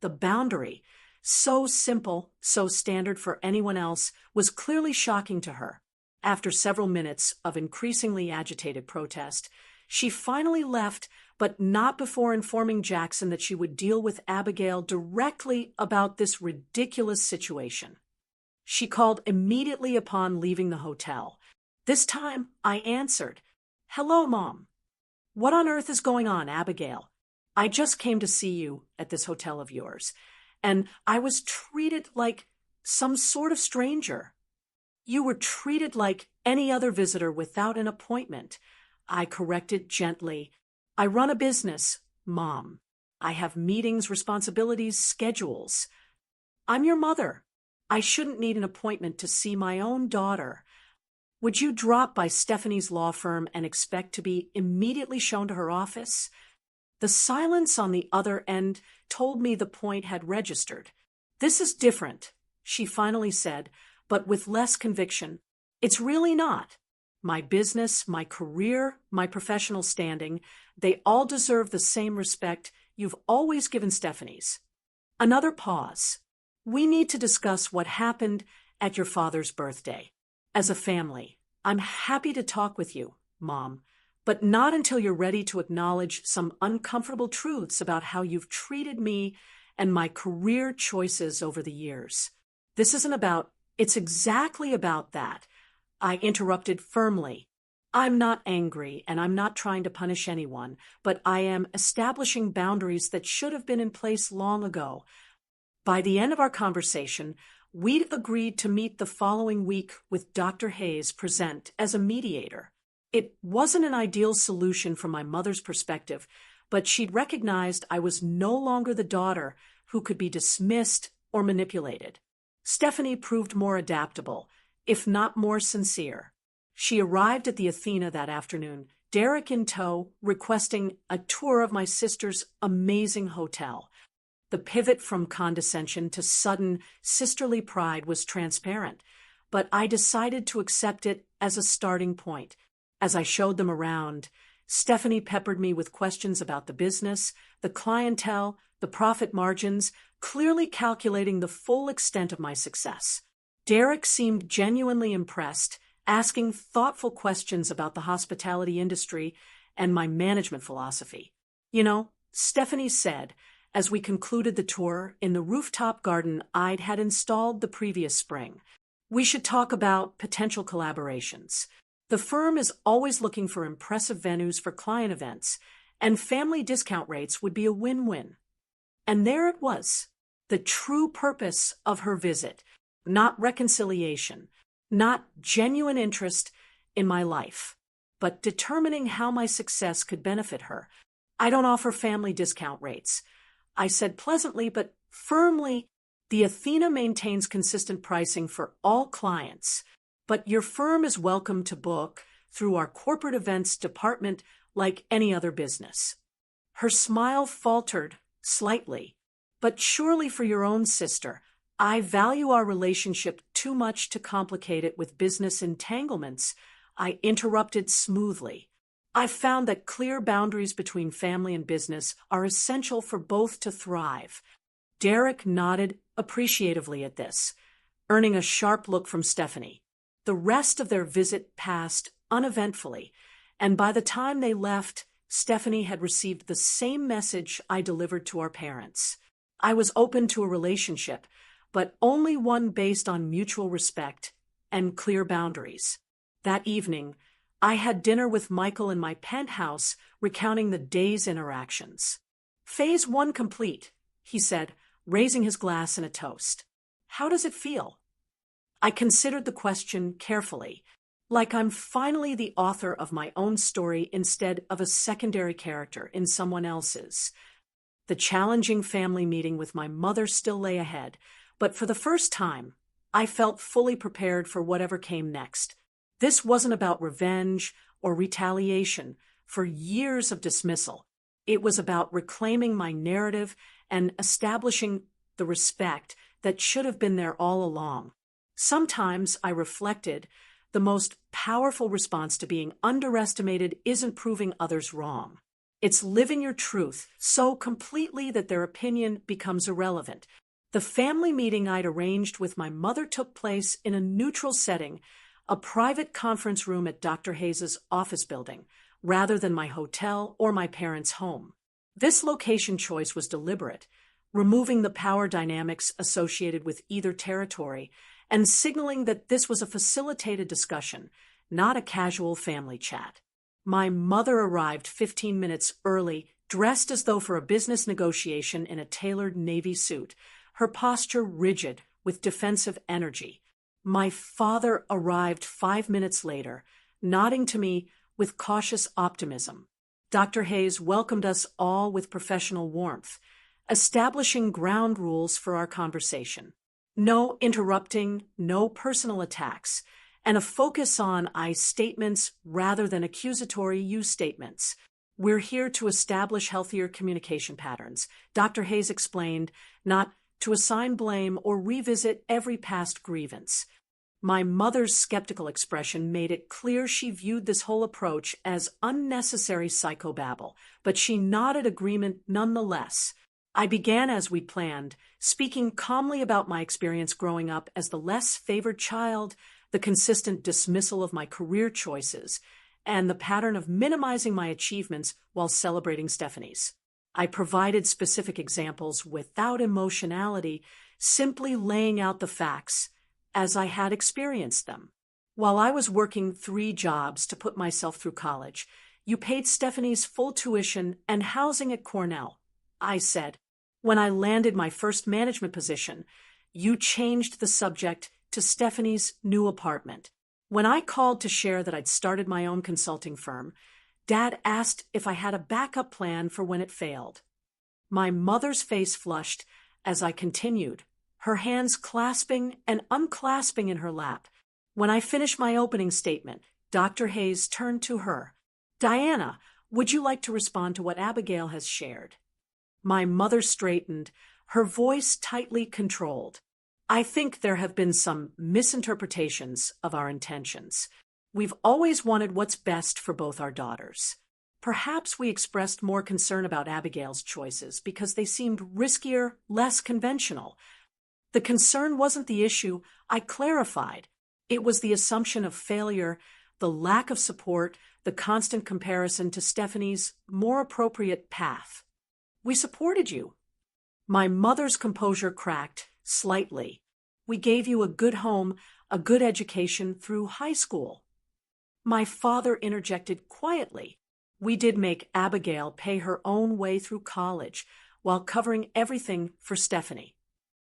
The boundary, so simple, so standard for anyone else, was clearly shocking to her. After several minutes of increasingly agitated protest, she finally left, but not before informing Jackson that she would deal with Abigail directly about this ridiculous situation. She called immediately upon leaving the hotel. This time, I answered, "Hello, Mom. What on earth is going on, Abigail? I just came to see you at this hotel of yours, and I was treated like some sort of stranger." "You were treated like any other visitor without an appointment," I corrected gently. "I run a business, Mom. I have meetings, responsibilities, schedules. I'm your mother. I shouldn't need an appointment to see my own daughter. Would you drop by Stephanie's law firm and expect to be immediately shown to her office?" The silence on the other end told me the point had registered. "This is different," she finally said, but with less conviction. "It's really not. My business, my career, my professional standing, they all deserve the same respect you've always given Stephanie's." Another pause. "We need to discuss what happened at your father's birthday. As a family, I'm happy to talk with you, Mom, but not until you're ready to acknowledge some uncomfortable truths about how you've treated me and my career choices over the years." "This isn't about, it's exactly about that," I interrupted firmly. "I'm not angry and I'm not trying to punish anyone, but I am establishing boundaries that should have been in place long ago." By the end of our conversation, we'd agreed to meet the following week with Dr. Hayes present as a mediator. It wasn't an ideal solution from my mother's perspective, but she'd recognized I was no longer the daughter who could be dismissed or manipulated. Stephanie proved more adaptable, if not more sincere. She arrived at the Athena that afternoon, Derek in tow, requesting a tour of my sister's amazing hotel. The pivot from condescension to sudden sisterly pride was transparent, but I decided to accept it as a starting point. As I showed them around, Stephanie peppered me with questions about the business, the clientele, the profit margins, clearly calculating the full extent of my success. Derek seemed genuinely impressed, asking thoughtful questions about the hospitality industry and my management philosophy. "You know," Stephanie said, as we concluded the tour in the rooftop garden I'd had installed the previous spring, "we should talk about potential collaborations. The firm is always looking for impressive venues for client events, and family discount rates would be a win-win." And there it was, the true purpose of her visit, not reconciliation, not genuine interest in my life, but determining how my success could benefit her. "I don't offer family discount rates," I said pleasantly but firmly. "The Athena maintains consistent pricing for all clients, but your firm is welcome to book through our corporate events department like any other business." Her smile faltered slightly. "But surely for your own sister, I value our relationship too much to complicate it with business entanglements," I interrupted smoothly. "I've found that clear boundaries between family and business are essential for both to thrive." Derek nodded appreciatively at this, earning a sharp look from Stephanie. The rest of their visit passed uneventfully, and by the time they left, Stephanie had received the same message I delivered to our parents. I was open to a relationship, but only one based on mutual respect and clear boundaries. That evening, I had dinner with Michael in my penthouse, recounting the day's interactions. "Phase 1 complete," he said, raising his glass in a toast. "How does it feel?" I considered the question carefully, like I'm finally the author of my own story instead of a secondary character in someone else's. The challenging family meeting with my mother still lay ahead, but for the first time, I felt fully prepared for whatever came next. This wasn't about revenge or retaliation for years of dismissal. It was about reclaiming my narrative and establishing the respect that should have been there all along. Sometimes, I reflected, the most powerful response to being underestimated isn't proving others wrong. It's living your truth so completely that their opinion becomes irrelevant. The family meeting I'd arranged with my mother took place in a neutral setting, a private conference room at Dr. Hayes's office building, rather than my hotel or my parents' home. This location choice was deliberate, removing the power dynamics associated with either territory and signaling that this was a facilitated discussion, not a casual family chat. My mother arrived 15 minutes early, dressed as though for a business negotiation in a tailored navy suit, her posture rigid with defensive energy. My father arrived 5 minutes later, nodding to me with cautious optimism. Dr. Hayes welcomed us all with professional warmth, establishing ground rules for our conversation. No interrupting, no personal attacks, and a focus on I statements rather than accusatory you statements. We're here to establish healthier communication patterns, Dr. Hayes explained, not to assign blame or revisit every past grievance. My mother's skeptical expression made it clear she viewed this whole approach as unnecessary psychobabble, but she nodded agreement nonetheless. I began as we planned, speaking calmly about my experience growing up as the less favored child, the consistent dismissal of my career choices, and the pattern of minimizing my achievements while celebrating Stephanie's. I provided specific examples without emotionality, simply laying out the facts as I had experienced them. While I was working 3 jobs to put myself through college, you paid Stephanie's full tuition and housing at Cornell, I said. When I landed my first management position, you changed the subject to Stephanie's new apartment. When I called to share that I'd started my own consulting firm, Dad asked if I had a backup plan for when it failed. My mother's face flushed as I continued, her hands clasping and unclasping in her lap. When I finished my opening statement, Dr. Hayes turned to her. Diana, would you like to respond to what Abigail has shared? My mother straightened, her voice tightly controlled. I think there have been some misinterpretations of our intentions. We've always wanted what's best for both our daughters. Perhaps we expressed more concern about Abigail's choices because they seemed riskier, less conventional. The concern wasn't the issue, I clarified. It was the assumption of failure, the lack of support, the constant comparison to Stephanie's more appropriate path. We supported you. My mother's composure cracked slightly. We gave you a good home, a good education through high school. My father interjected quietly. We did make Abigail pay her own way through college while covering everything for Stephanie.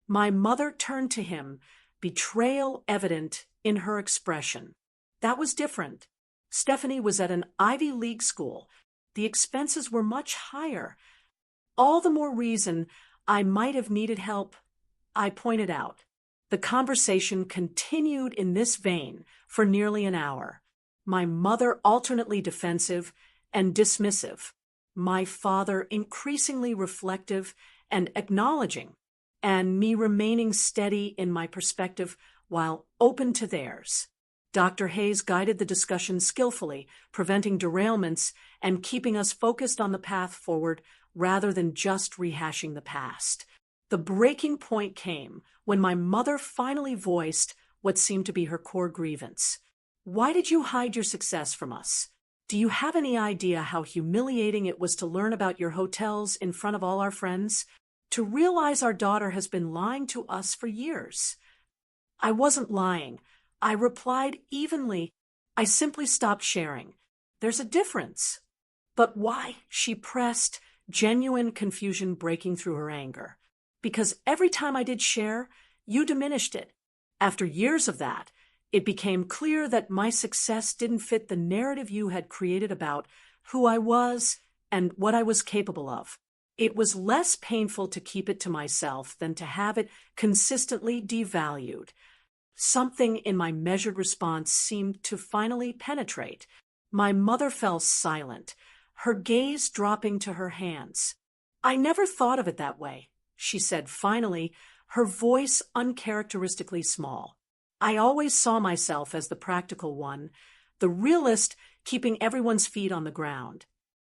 My mother turned to him, betrayal evident in her expression. That was different. Stephanie was at an Ivy League school. The expenses were much higher. All the more reason I might have needed help, I pointed out. The conversation continued in this vein for nearly an hour. My mother alternately defensive and dismissive. My father increasingly reflective and acknowledging, and me remaining steady in my perspective while open to theirs. Dr. Hayes guided the discussion skillfully, preventing derailments and keeping us focused on the path forward rather than just rehashing the past. The breaking point came when my mother finally voiced what seemed to be her core grievance. Why did you hide your success from us? Do you have any idea how humiliating it was to learn about your hotels in front of all our friends? To realize our daughter has been lying to us for years? I wasn't lying. I replied evenly. I simply stopped sharing. There's a difference. But why? She pressed, genuine confusion breaking through her anger. Because every time I did share, you diminished it. After years of that, it became clear that my success didn't fit the narrative you had created about who I was and what I was capable of. It was less painful to keep it to myself than to have it consistently devalued. Something in my measured response seemed to finally penetrate. My mother fell silent, her gaze dropping to her hands. I never thought of it that way, she said finally, her voice uncharacteristically small. I always saw myself as the practical one, the realist keeping everyone's feet on the ground.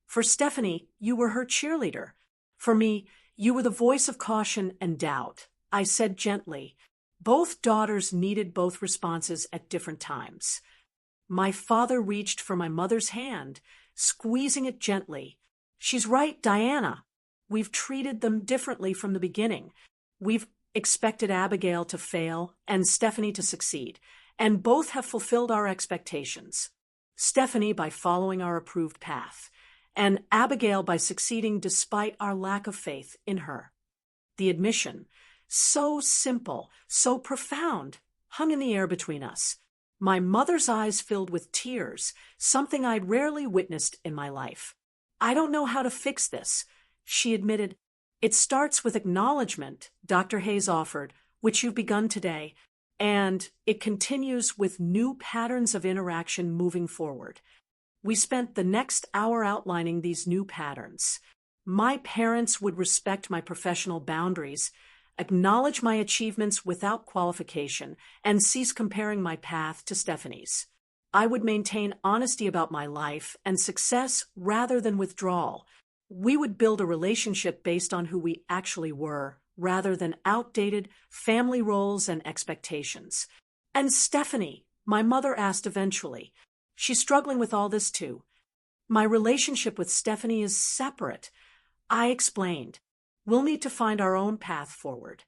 For Stephanie, you were her cheerleader. For me, you were the voice of caution and doubt. I said gently. Both daughters needed both responses at different times. My father reached for my mother's hand, squeezing it gently. She's right, Diana. We've treated them differently from the beginning. We've expected Abigail to fail and Stephanie to succeed, and both have fulfilled our expectations. Stephanie by following our approved path, and Abigail by succeeding despite our lack of faith in her. The admission, so simple, so profound, hung in the air between us. My mother's eyes filled with tears, something I'd rarely witnessed in my life. I don't know how to fix this, she admitted. It starts with acknowledgement, Dr. Hayes offered, which you've begun today, and it continues with new patterns of interaction moving forward. We spent the next hour outlining these new patterns. My parents would respect my professional boundaries, acknowledge my achievements without qualification, and cease comparing my path to Stephanie's. I would maintain honesty about my life and success rather than withdrawal. We would build a relationship based on who we actually were, rather than outdated family roles and expectations. And Stephanie, my mother asked eventually. She's struggling with all this too. My relationship with Stephanie is separate. I explained. We'll need to find our own path forward.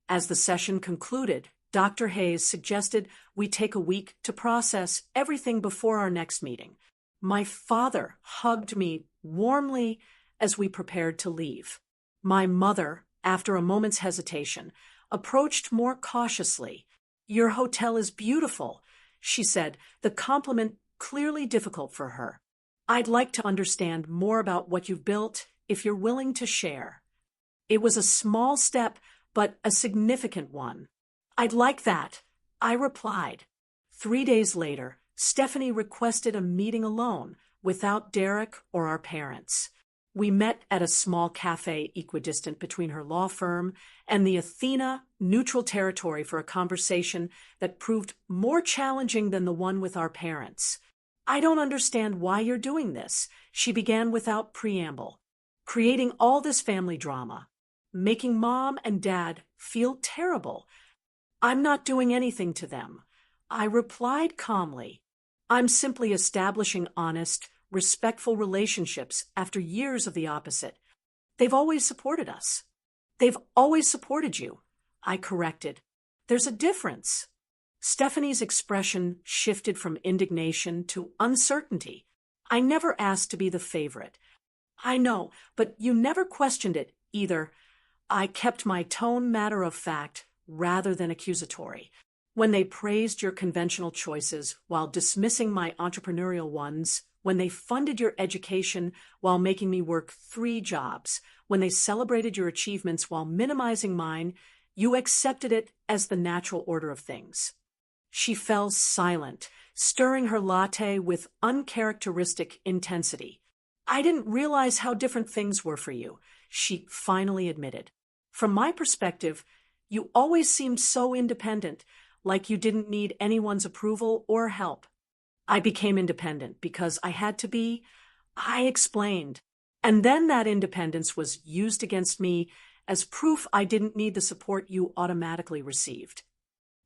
As the session concluded, Dr. Hayes suggested we take a week to process everything before our next meeting. My father hugged me warmly as we prepared to leave. My mother, after a moment's hesitation, approached more cautiously. "Your hotel is beautiful," she said, the compliment clearly difficult for her. "I'd like to understand more about what you've built, if you're willing to share." It was a small step, but a significant one. "I'd like that," I replied. 3 days later, Stephanie requested a meeting alone, without Derek or our parents. We met at a small cafe equidistant between her law firm and the Athena neutral territory for a conversation that proved more challenging than the one with our parents. "I don't understand why you're doing this," she began without preamble. "Creating all this family drama, making Mom and Dad feel terrible. I'm not doing anything to them," I replied calmly. "I'm simply establishing honest, respectful relationships after years of the opposite. They've always supported us." "They've always supported you," I corrected. "There's a difference." Stephanie's expression shifted from indignation to uncertainty. "I never asked to be the favorite." "I know, but you never questioned it either." I kept my tone matter of fact rather than accusatory. "When they praised your conventional choices while dismissing my entrepreneurial ones, when they funded your education while making me work 3 jobs, when they celebrated your achievements while minimizing mine, you accepted it as the natural order of things." She fell silent, stirring her latte with uncharacteristic intensity. "I didn't realize how different things were for you," she finally admitted. "From my perspective, you always seemed so independent, like you didn't need anyone's approval or help." "I became independent because I had to be," I explained. "And then that independence was used against me as proof I didn't need the support you automatically received."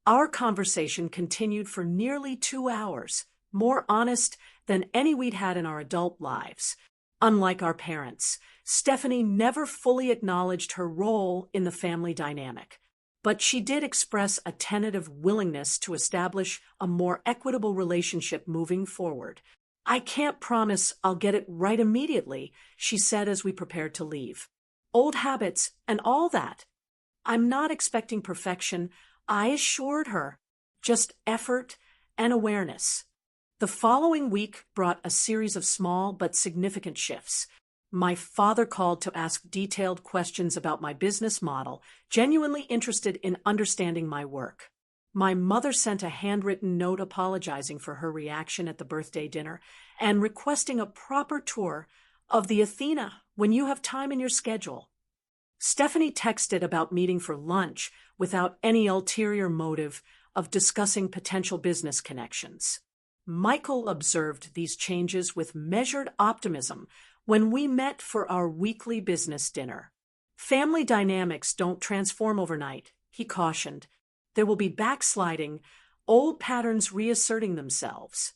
Our conversation continued for nearly 2 hours, more honest than any we'd had in our adult lives. Unlike our parents, Stephanie never fully acknowledged her role in the family dynamic, but she did express a tentative willingness to establish a more equitable relationship moving forward. "I can't promise I'll get it right immediately," she said as we prepared to leave. "Old habits and all that. I'm not expecting perfection," I assured her, "just effort and awareness." The following week brought a series of small but significant shifts. My father called to ask detailed questions about my business model, genuinely interested in understanding my work. My mother sent a handwritten note apologizing for her reaction at the birthday dinner and requesting a proper tour of the Athena when you have time in your schedule. Stephanie texted about meeting for lunch without any ulterior motive of discussing potential business connections. Michael observed these changes with measured optimism when we met for our weekly business dinner. Family dynamics don't transform overnight, he cautioned. There will be backsliding, old patterns reasserting themselves.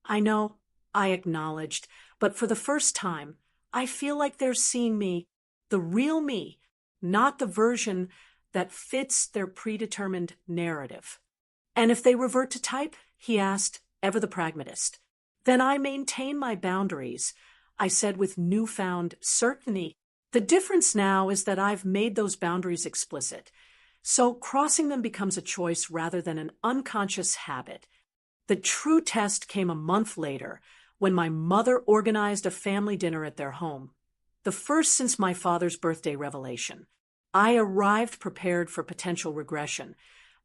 I know, I acknowledged, but for the first time, I feel like they're seeing me, the real me, not the version that fits their predetermined narrative. And if they revert to type, he asked, ever the pragmatist, then I maintain my boundaries, I said with newfound certainty. The difference now is that I've made those boundaries explicit, so crossing them becomes a choice rather than an unconscious habit. The true test came a month later, when my mother organized a family dinner at their home, the first since my father's birthday revelation. I arrived prepared for potential regression,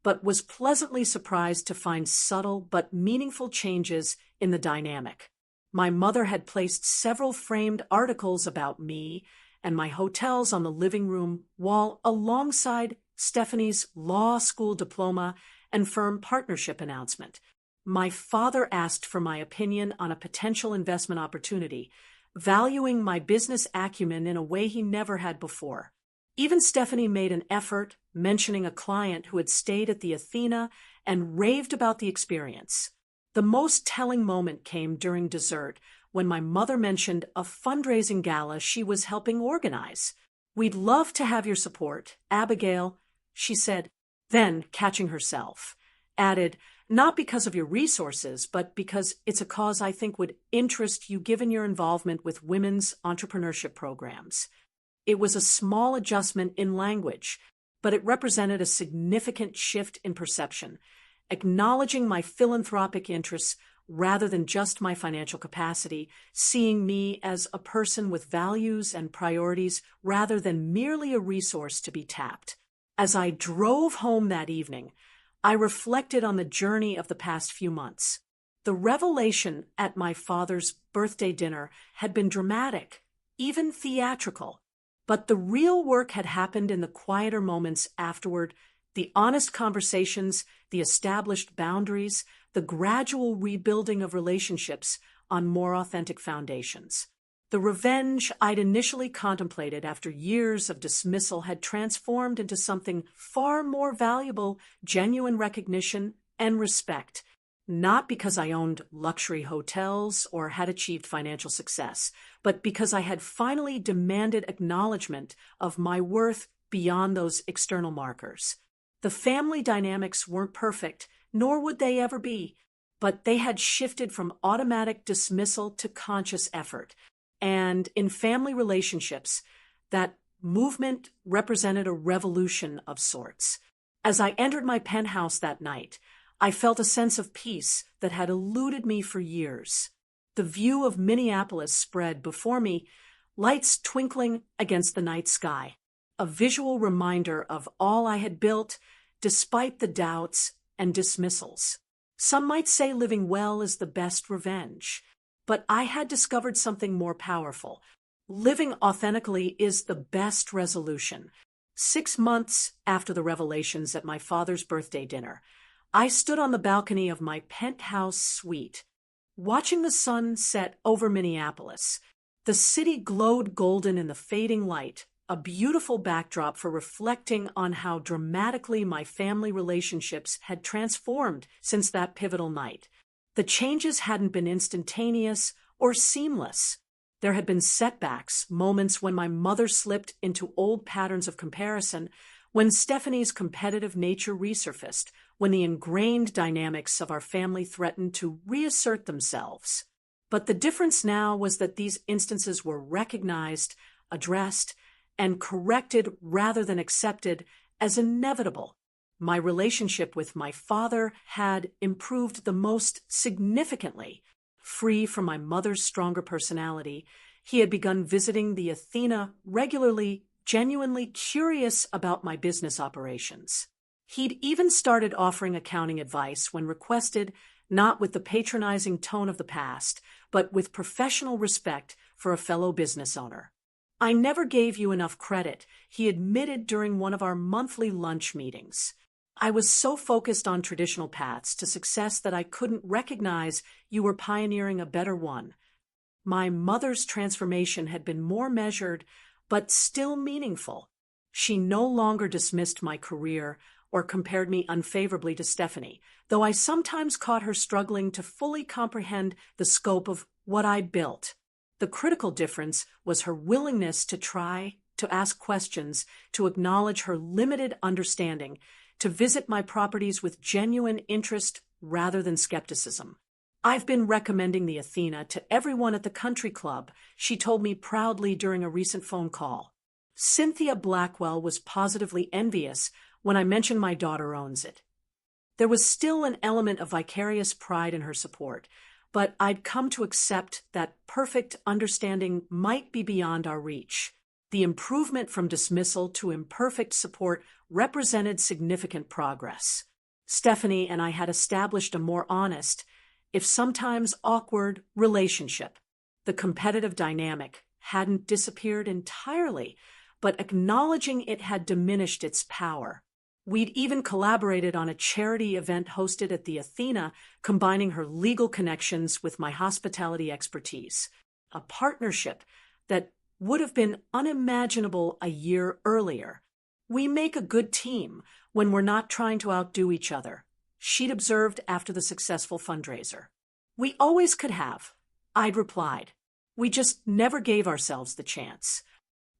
but was pleasantly surprised to find subtle but meaningful changes in the dynamic. My mother had placed several framed articles about me and my hotels on the living room wall alongside Stephanie's law school diploma and firm partnership announcement. My father asked for my opinion on a potential investment opportunity, valuing my business acumen in a way he never had before. Even Stephanie made an effort, mentioning a client who had stayed at the Athena and raved about the experience. The most telling moment came during dessert, when my mother mentioned a fundraising gala she was helping organize. We'd love to have your support, Abigail, she said, then, catching herself, added, not because of your resources, but because it's a cause I think would interest you given your involvement with women's entrepreneurship programs. It was a small adjustment in language, but it represented a significant shift in perception, acknowledging my philanthropic interests rather than just my financial capacity, seeing me as a person with values and priorities rather than merely a resource to be tapped. As I drove home that evening, I reflected on the journey of the past few months. The revelation at my father's birthday dinner had been dramatic, even theatrical. But the real work had happened in the quieter moments afterward, the honest conversations, the established boundaries, the gradual rebuilding of relationships on more authentic foundations. The revenge I'd initially contemplated after years of dismissal had transformed into something far more valuable, genuine recognition and respect. Not because I owned luxury hotels or had achieved financial success, but because I had finally demanded acknowledgement of my worth beyond those external markers. The family dynamics weren't perfect, nor would they ever be, but they had shifted from automatic dismissal to conscious effort. And in family relationships, that movement represented a revolution of sorts. As I entered my penthouse that night, I felt a sense of peace that had eluded me for years. The view of Minneapolis spread before me, lights twinkling against the night sky, a visual reminder of all I had built despite the doubts and dismissals. Some might say living well is the best revenge, but I had discovered something more powerful. Living authentically is the best resolution. 6 months after the revelations at my father's birthday dinner, I stood on the balcony of my penthouse suite, watching the sun set over Minneapolis. The city glowed golden in the fading light, a beautiful backdrop for reflecting on how dramatically my family relationships had transformed since that pivotal night. The changes hadn't been instantaneous or seamless. There had been setbacks, moments when my mother slipped into old patterns of comparison, when Stephanie's competitive nature resurfaced, when the ingrained dynamics of our family threatened to reassert themselves. But the difference now was that these instances were recognized, addressed, and corrected rather than accepted as inevitable. My relationship with my father had improved the most significantly. Free from my mother's stronger personality, he had begun visiting the Athena regularly, genuinely curious about my business operations. He'd even started offering accounting advice when requested, not with the patronizing tone of the past, but with professional respect for a fellow business owner. "I never gave you enough credit," he admitted during one of our monthly lunch meetings. "I was so focused on traditional paths to success that I couldn't recognize you were pioneering a better one." My mother's transformation had been more measured, but still meaningful. She no longer dismissed my career or compared me unfavorably to Stephanie, though I sometimes caught her struggling to fully comprehend the scope of what I'd built. The critical difference was her willingness to try, to ask questions, to acknowledge her limited understanding, to visit my properties with genuine interest rather than skepticism. "I've been recommending the Athena to everyone at the country club," she told me proudly during a recent phone call. Cynthia Blackwell was positively envious when I mentioned my daughter owns it. There was still an element of vicarious pride in her support, but I'd come to accept that perfect understanding might be beyond our reach. The improvement from dismissal to imperfect support represented significant progress. Stephanie and I had established a more honest, if sometimes awkward, relationship. The competitive dynamic hadn't disappeared entirely, but acknowledging it had diminished its power. We'd even collaborated on a charity event hosted at the Athena, combining her legal connections with my hospitality expertise. A partnership that would have been unimaginable a year earlier. "We make a good team when we're not trying to outdo each other," she'd observed after the successful fundraiser. "We always could have," I'd replied. "We just never gave ourselves the chance."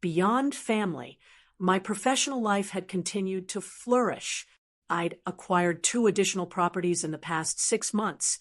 Beyond family, my professional life had continued to flourish. I'd acquired 2 additional properties in the past 6 months,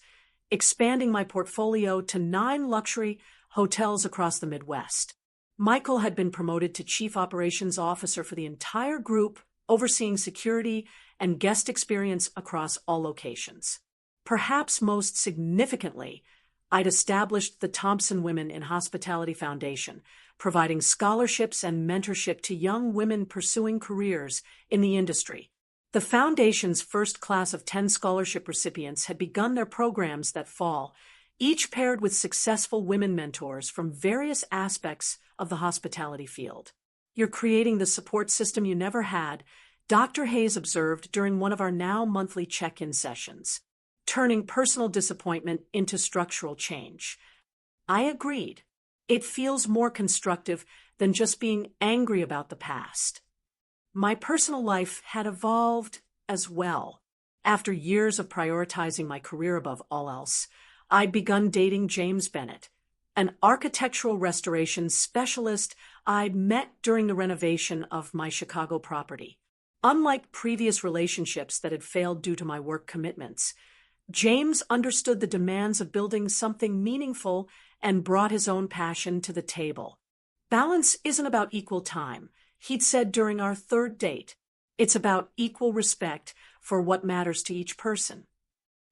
expanding my portfolio to 9 luxury hotels across the Midwest. Michael had been promoted to Chief Operations Officer for the entire group, overseeing security and guest experience across all locations. Perhaps most significantly, I'd established the Thompson Women in Hospitality Foundation, providing scholarships and mentorship to young women pursuing careers in the industry. The foundation's first class of 10 scholarship recipients had begun their programs that fall, each paired with successful women mentors from various aspects of the hospitality field. "You're creating the support system you never had," Dr. Hayes observed during one of our now monthly check-in sessions, turning personal disappointment into structural change. I agreed. It feels more constructive than just being angry about the past. My personal life had evolved as well. After years of prioritizing my career above all else, I'd begun dating James Bennett, an architectural restoration specialist I'd met during the renovation of my Chicago property. Unlike previous relationships that had failed due to my work commitments, James understood the demands of building something meaningful and brought his own passion to the table. "Balance isn't about equal time," he'd said during our 3rd date. "It's about equal respect for what matters to each person."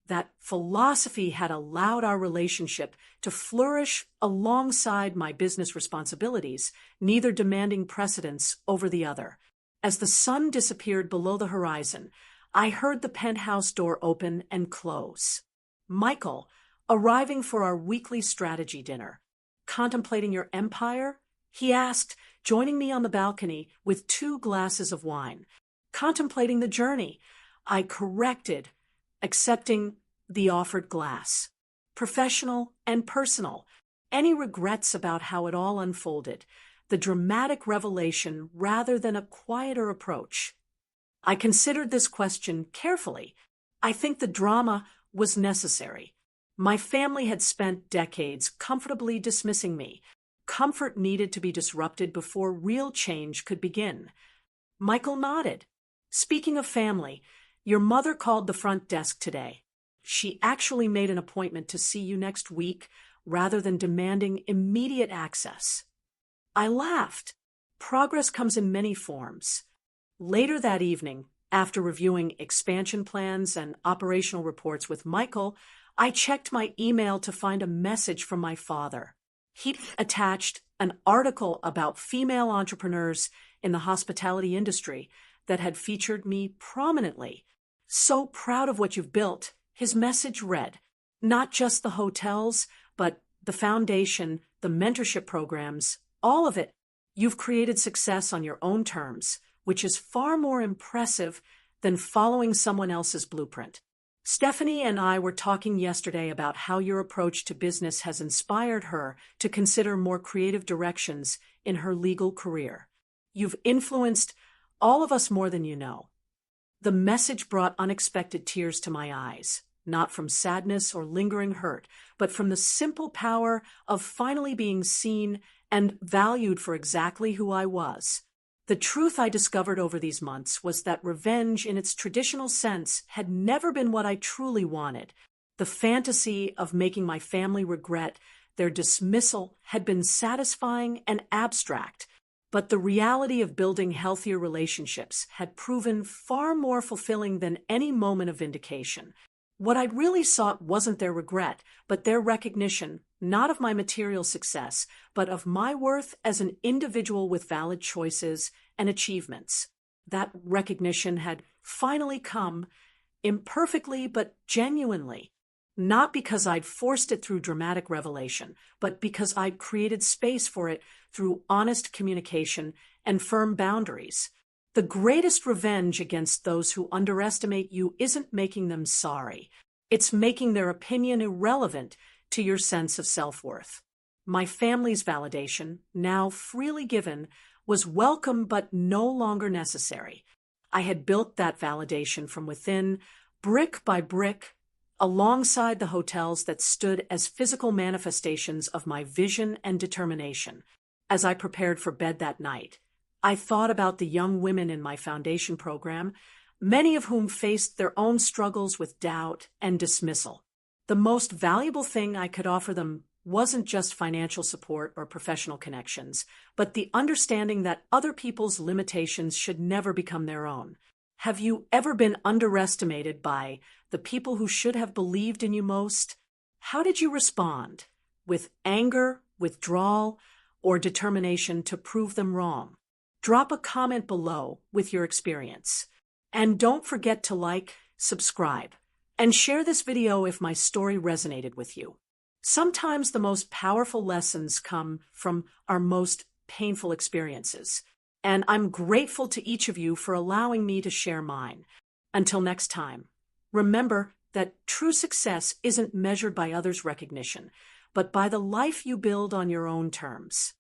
That philosophy had allowed our relationship to flourish alongside my business responsibilities, neither demanding precedence over the other. As the sun disappeared below the horizon, I heard the penthouse door open and close. Michael, arriving for our weekly strategy dinner. "Contemplating your empire?" he asked, joining me on the balcony with 2 glasses of wine. "Contemplating the journey," I corrected, accepting the offered glass. "Professional and personal. Any regrets about how it all unfolded? The dramatic revelation rather than a quieter approach?" I considered this question carefully. I think the drama was necessary. My family had spent decades comfortably dismissing me. Comfort needed to be disrupted before real change could begin. Michael nodded. "Speaking of family, your mother called the front desk today. She actually made an appointment to see you next week rather than demanding immediate access." I laughed. Progress comes in many forms. Later that evening, after reviewing expansion plans and operational reports with Michael, I checked my email to find a message from my father. He'd attached an article about female entrepreneurs in the hospitality industry that had featured me prominently. "So proud of what you've built," his message read. "Not just the hotels, but the foundation, the mentorship programs, all of it. You've created success on your own terms, which is far more impressive than following someone else's blueprint. Stephanie and I were talking yesterday about how your approach to business has inspired her to consider more creative directions in her legal career. You've influenced all of us more than you know. The message brought unexpected tears to my eyes, not from sadness or lingering hurt, but from the simple power of finally being seen and valued for exactly who I was. The truth I discovered over these months was that revenge in its traditional sense had never been what I truly wanted. The fantasy of making my family regret their dismissal had been satisfying and abstract, but the reality of building healthier relationships had proven far more fulfilling than any moment of vindication. What I'd really sought wasn't their regret, but their recognition, not of my material success, but of my worth as an individual with valid choices and achievements. That recognition had finally come, imperfectly but genuinely. Not because I'd forced it through dramatic revelation, but because I'd created space for it through honest communication and firm boundaries. The greatest revenge against those who underestimate you isn't making them sorry. It's making their opinion irrelevant to your sense of self-worth. My family's validation, now freely given, was welcome but no longer necessary. I had built that validation from within, brick by brick, alongside the hotels that stood as physical manifestations of my vision and determination. As I prepared for bed that night, I thought about the young women in my foundation program, many of whom faced their own struggles with doubt and dismissal. The most valuable thing I could offer them wasn't just financial support or professional connections, but the understanding that other people's limitations should never become their own. Have you ever been underestimated by the people who should have believed in you most? How did you respond? With anger, withdrawal, or determination to prove them wrong? Drop a comment below with your experience. And don't forget to like, subscribe, and share this video if my story resonated with you. Sometimes the most powerful lessons come from our most painful experiences, and I'm grateful to each of you for allowing me to share mine. Until next time, remember that true success isn't measured by others' recognition, but by the life you build on your own terms.